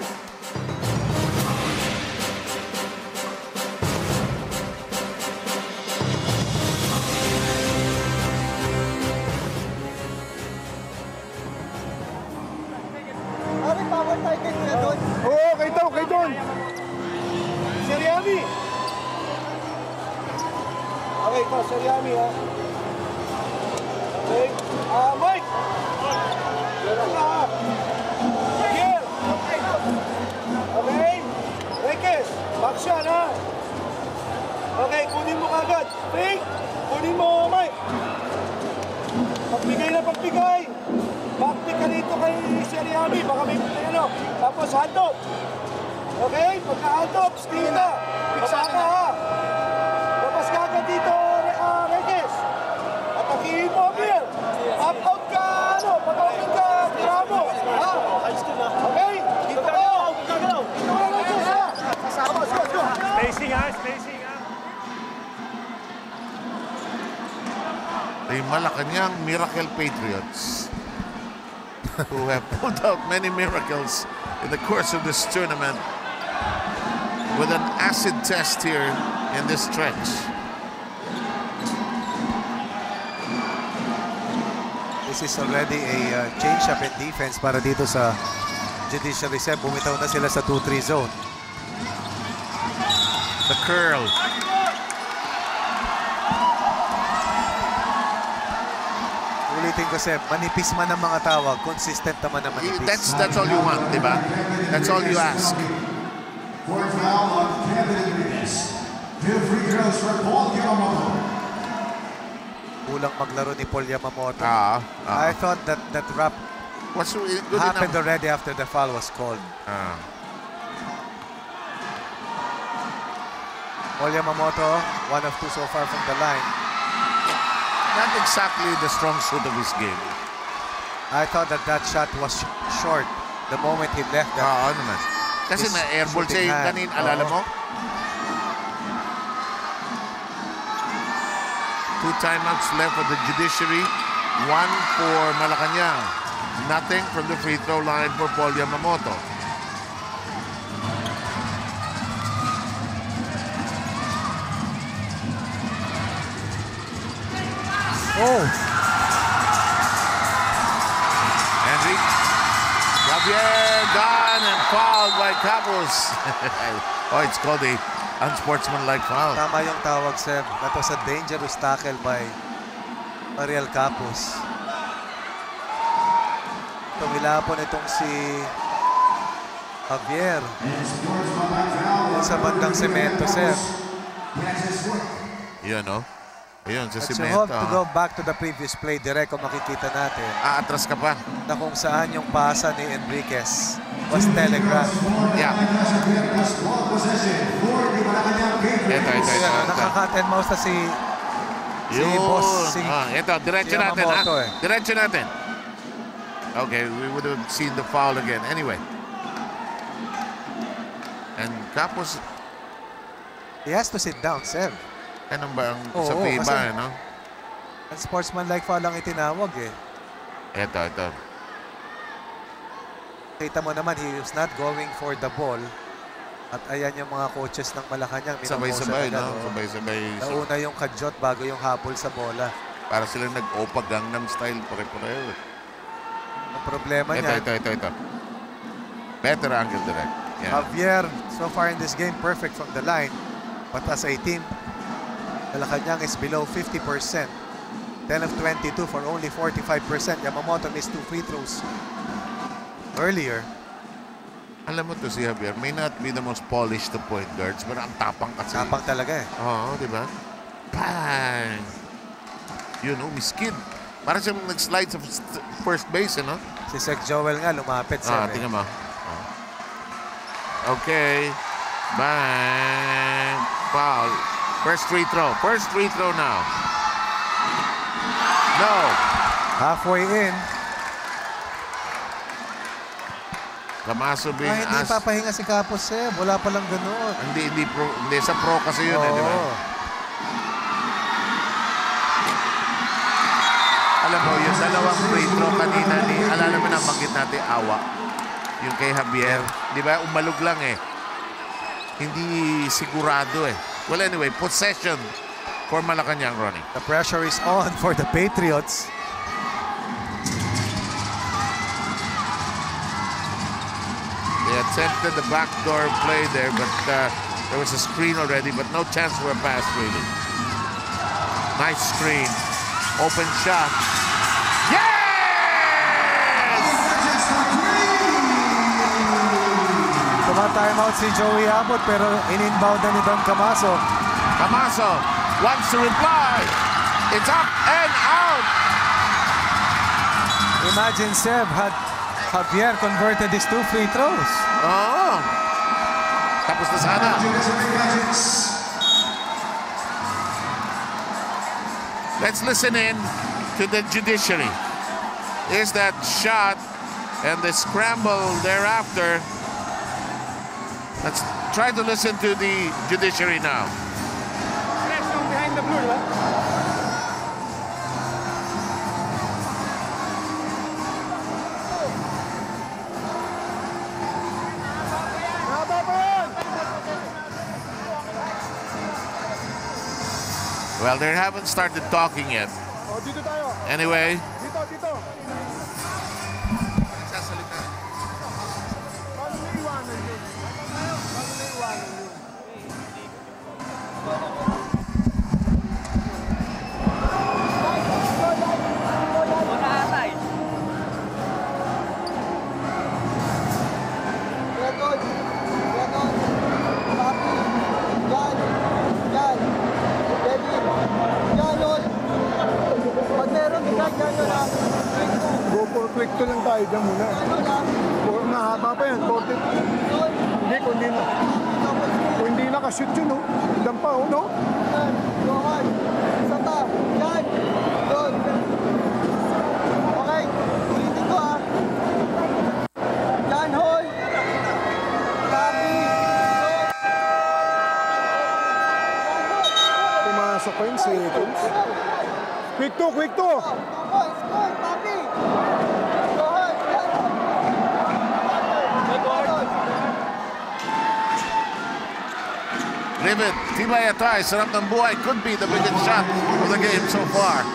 Oo, kay Don. Seriami. Okay, ito, Seriami, ha. Okay. Mike. Yan na. Miguel. Okay. Requez. Box yan, ha. Okay, kunin mo kagad. Pink. Kunin mo, Mike. Pagbigay na pagbigay. Backpick ka dito kay Seriami. Baka may ano. Tapos handoff. Okay? Pagka-handoff, steal na. Piksa ka, ha. Labas ka agad dito, Requez. At akihin mo, Amir. Up-out ka, ano. Pag-open ka, tira mo. Ha? Okay? Dito ka. Dito ka lang dyan, ha. Tapos, go. Spacing, ha? Spacing, ha? The Malacanang Miracle Patriots, who have pulled out many miracles in the course of this tournament, with an acid test here in this stretch. This is already a change-up in defense para dito sa Judiciary Seb. Bumitaw na sila sa 2-3 zone. The curl. Ulitin ko, Seb, manipis man ang mga tawag, consistent naman ang manipis. That's all you want, di ba? That's all you ask. Fourth foul on Kevin Enriquez. 2 free throws for Paul Yamamoto. Kulang maglaro ni Paul Yamamoto. I thought that wrap happened already after the foul was called. Paul Yamamoto, 1 of 2 so far from the line. not exactly the strong suit of his game. I thought that shot was short the moment he left that. Oo naman. Kasi na-airball siya yung kanin, alala mo? 2 timeouts left for the judiciary. 1 for Malacanang. Nothing from the free throw line for Paul Yamamoto. Oh! Henry. Javier gone and fouled by Capos. Oh, it's called a unsportsmanlike foul. Tama yung tawag, Seb. That was a dangerous tackle by Mariel Capos. Tumilapon itong si Javier. Sa bandang semento, Seb. Yun, no? Ayun, sa At you semento. have to go back to the previous play, direct kung makikita natin. Atras ka pa. Na kung saan yung pasa ni Enriquez was telegraphed. Yeah. Ito. Nakakat and mouse na si Boss. Ito, diretso si natin. Yamamoto, Diretso natin. Okay, we would have seen the foul again. Anyway. And Capos... He has to sit down, Seb. Anong ba ang sa FIBA, no? Ang sportsman-like foul lang itinawag eh. Ito. Kita mo naman, he was not going for the ball. At ayan yung mga coaches ng Malacanang. Sabay-sabay, no? Sabay-sabay. Nauna yung kadyot bago yung habol sa bola. Para sila nag-opa Gangnam Style, pare-pareho. Ang problema niya. Ito. Better angle direct. Yeah. Javier, so far in this game, perfect from the line. But as a team, Malacanang is below 50%. 10 of 22 for only 45%. Yamamoto missed 2 free throws earlier. Alam mo to si Javier, may not be the most polished to point guards, pero ang tapang kasi. Tapang talaga eh. Oo, di ba? Bang! Yun, miskid. Parang siyang nag-slide sa first base, no? Si Sec Joel nga lumapit sa tingnan mo. Okay. Bang! Foul. First free throw now. No. Halfway in. Damaso being hindi papahinga si Capos, Seb. Wala palang ganoon. Hindi sa pro kasi yun, di ba? Alam mo, yung dalawang free throw kanina alala mo na banggit natin, Awa. Yung kay Javier. Di ba? Umalog lang eh. Hindi sigurado eh. Well, anyway, possession for Malacanang, Ronnie. The pressure is on for the Patriots. They attempted the backdoor play there, but there was a screen already, but no chance for a pass, really. Nice screen. Open shot. Yes! Tuma-timeout si Joey Abbott, pero in-inbound na ni Don Camaso. Camaso wants to reply. It's up and out. Imagine, Seb, had Javier converted his 2 free throws. Oo. Tapos na sana. Let's listen in to the judiciary. Is that shot and the scramble thereafter. Let's try to listen to the judiciary now. Behind the blue, right? Well, they haven't started talking yet. Anyway. Dito. Quick to lang tayo dyan muna. Mahaba pa yan. 40. Hindi, kung hindi nakashoot yun, no? Dampa, no? Isa pa. Yan. Quick to, quick to. Rivet, Tibay Atay, sarap ng buhay. Could be the biggest shot of the game so far.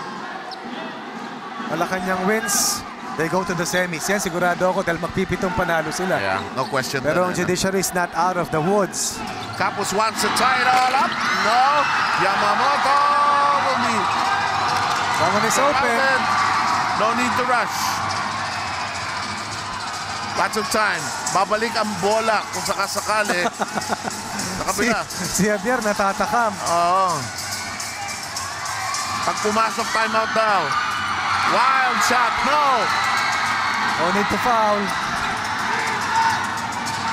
Malacanang wins. They go to the semis. Yan, sigurado ako dahil magpipitong panalo sila. Yeah, no question. Pero ang Judiciary is not out of the woods. Campos wants to tie it all up. No. Yamamoto will be. Someone is open. No need to rush. Lots of time. Babalik ang bola kung sakasakali. Sa kabila. Si Javier natatakam. Oo. Pag pumasok, timeout daw. Wild shot, no. No need to foul.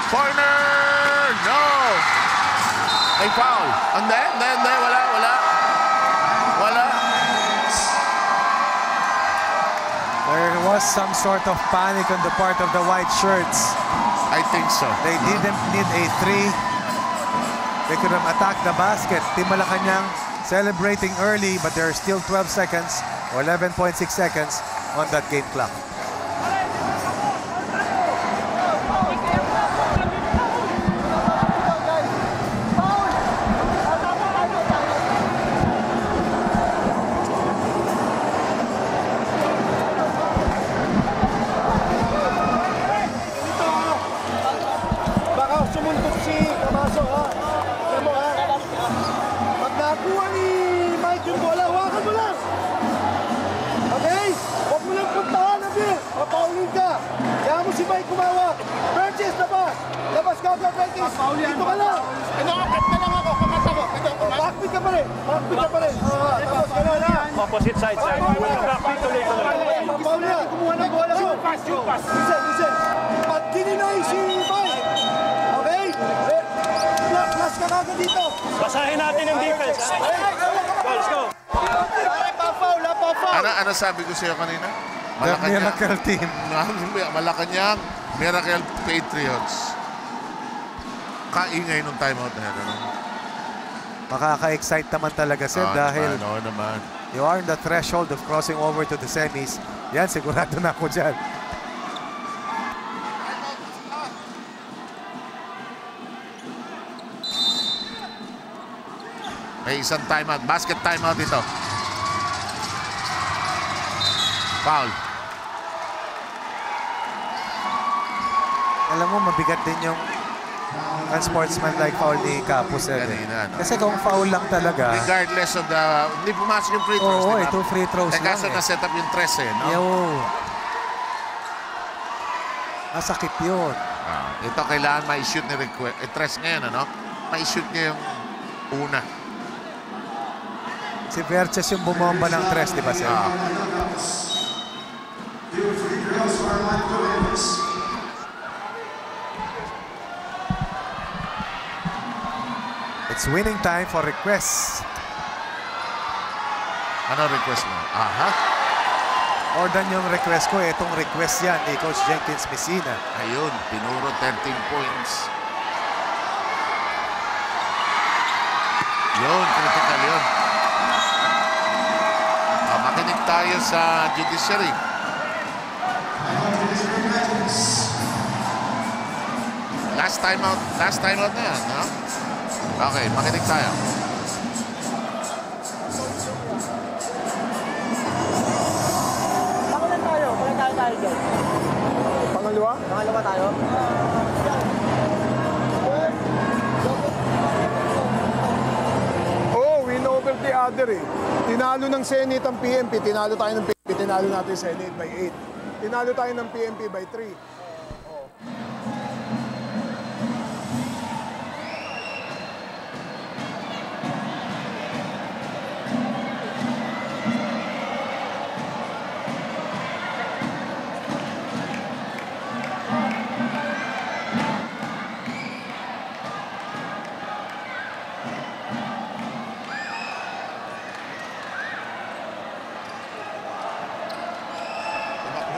Corner, no. May foul. Hindi, wala. There was some sort of panic on the part of the white shirts. I think so. They didn't need a three. They could have attacked the basket. Team Malacanang celebrating early, but there are still 12 seconds or 11.6 seconds on that game clock. Dito ka lang. Inaakit na lang ako. Kamata ko. Backbeat ka pa rin. Tapos ka na. Opposite side. Backbeat tuloy. Paul yan. Kumuha ng bola ko. Shoot pass. Listen. Pag kininoy si Mike. Okay? Plus ka kagad dito. Basahin natin yung defense. Let's go. Pa-foul. Ano sabi ko sa'yo kanina? The Miracle Team. Malacanang, Miracle Patriots. Kaingay nung timeout na yan. Makaka-excite naman talaga, Sir, dahil naman. You are on the threshold of crossing over to the semis. Yan, sigurado na ako dyan. May isang timeout. Basket timeout ito. Foul. Alam mo, mabigat din yung unsportsmanlike foul ni Campos. Kanina, no? Kasi kung foul lang talaga. Regardless of the... Hindi pumasok yung free throws. Oo, diba? 2 free throws lang. Kaso na-set up yung 13, no? Yo. Masakit yun. Ito kailangan ma-shoot ni Tres ngayon, ano? Ma-shoot niya yung una. Si Verches yung bumomba ng Tres, di ba, Sir? It's winning time for requests. Ano request mo? Aha. Ordan yung request ko. Itong request yan ni Coach Jenkins Messina. Ayun, pinuro 13 points. Yun, critical yun. Makinig tayo sa Judiciary. Last time out na yan, no? Okay, makinig tayo. Pangalawa tayo dyan. Pangalawa? Pangalawa tayo. Oh, win over the other eh. Tinalo ng Senate ang PNP. Tinalo tayo ng PNP. Tinalo natin Senate by 8. Tinalo tayo ng PNP by 3.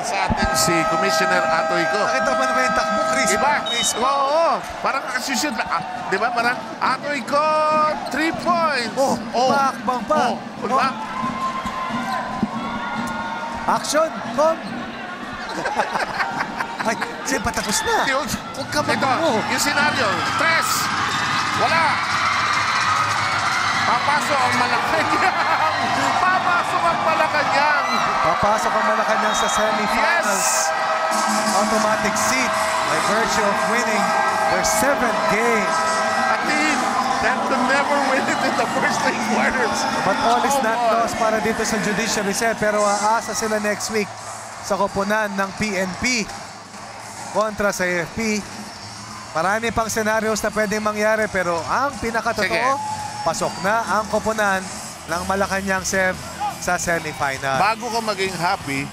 Sa atin si Commissioner Atoy ko. Nakita pa naman yung takbo, Chris. Diba? Oo. Parang kasusunod. Diba? Parang Atoy ko, 3 points. Bakbang pa. Diba? Action! Kom! Ay, sige, patapos na. Huwag ka magmo. Yung senaryo, 3. Wala. Papasok ang Malacanang. Papasok ang Malacanang. Papasok ang Malacanang sa semifinals. Automatic seat by virtue of winning their 7th game. A team that could never win it in the first 3 quarters. But all is not lost para dito sa judiciary set. Pero aasa sila next week sa koponan ng PNP kontra sa AFP. Marami pang scenarios na pwedeng mangyari pero ang pinakatotoo, pasok na ang koponan ng Malacanang Sev sa semifinal. Bago ka maging happy,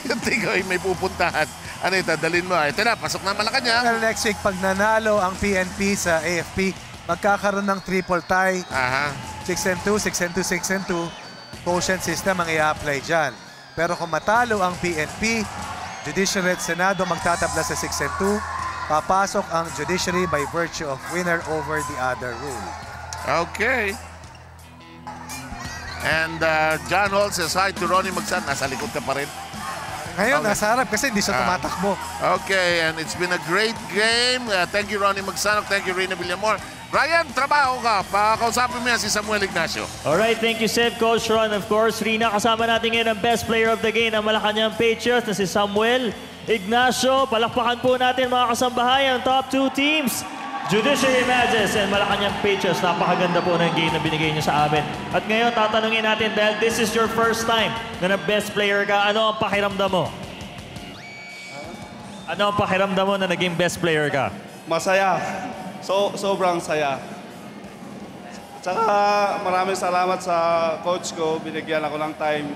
hindi ko may pupuntahan. Ano ito, dalhin mo. Ito na, pasok na Malacanang. Well, next week, pag nanalo ang PNP sa AFP, magkakaroon ng triple tie. 6-2, 6-2, 6-2. Quotient system ang i-apply dyan. Pero kung matalo ang PNP, Judiciary at Senado magtatabla sa 6-2. Papasok ang Judiciary by virtue of winner over the other rule. Okay. And John Hall says hi to Ronnie Magsan. Nasa likod ka pa rin. Ngayon, nasa harap kasi hindi siya tumatakbo. Okay, and it's been a great game. Thank you, Ronnie Magsanok. Thank you, Rina Villamor. Ryan, trabaho ka. Pakausapin mo yan si Samuel Ignacio. Alright, thank you, Seth. Coach Ron, of course. Rina, kasama natin ngayon ang best player of the game ng Malacanang Patriots na si Samuel Ignacio. Palakpakan po natin mga kasambahay ang top 2 teams. Judiciary Mages and Malacanang Patriots. Napakaganda po ng game na binigay niyo sa amin. At ngayon, tatanungin natin dahil this is your first time na best player ka, ano ang pakiramdam mo? Ano ang pakiramdam mo na naging best player ka? Masaya. Sobrang saya. Tsaka maraming salamat sa coach ko. Binigyan ako ng time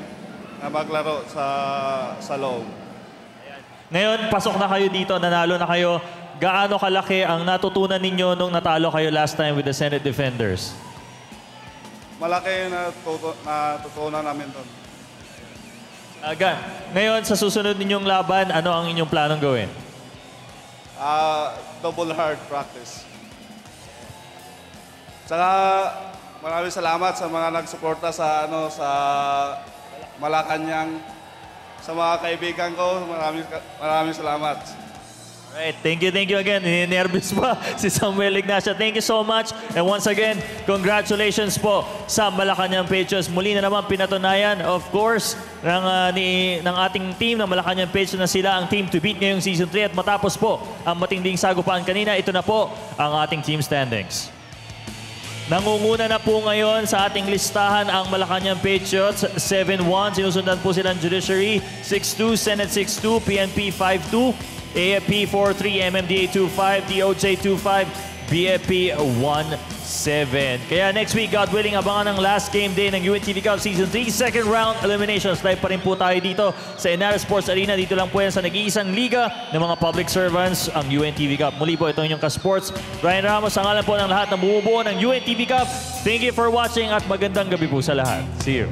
na maglaro sa loob. Ngayon, pasok na kayo dito, nanalo na kayo. Gaano kalaki ang natutunan ninyo nung natalo kayo last time with the Senate Defenders? Malaki na natutunan namin doon. Ngayon, sa susunod ninyong laban, ano ang inyong planong gawin? Double hard practice. Tsaka maraming salamat sa mga nagsuporta sa Malacanang. Sa mga kaibigan ko, maraming salamat. Alright, thank you again. Nervous pa si Samuel Ignacio. Thank you so much. And once again, congratulations po sa Malacanang Patriots. Muli na naman pinatunayan, of course, ng ating team ng Malacanang Patriots na sila ang team to beat ngayong Season 3. At matapos po ang matinding sagupaan kanina, ito na po ang ating team standings. Nangunguna na po ngayon sa ating listahan ang Malacanang Patriots, 7-1. Sinusundan po silang Judiciary, 6-2, Senate 6-2, PNP 5-2, AFP 4-3, MMDA 2-5, DOJ 2-5, BFP 1-7. Kaya next week, God willing, abangan ang last game day ng UNTV Cup Season 3, second round eliminations. Live pa rin po tayo dito sa Enara Sports Arena. Dito lang po yan sa nag-iisang liga ng mga public servants, ang UNTV Cup. Muli po, ito inyong ka-sports. Ryan Ramos, ang alam po ng lahat na bumubuo ng UNTV Cup. Thank you for watching at magandang gabi po sa lahat. See you.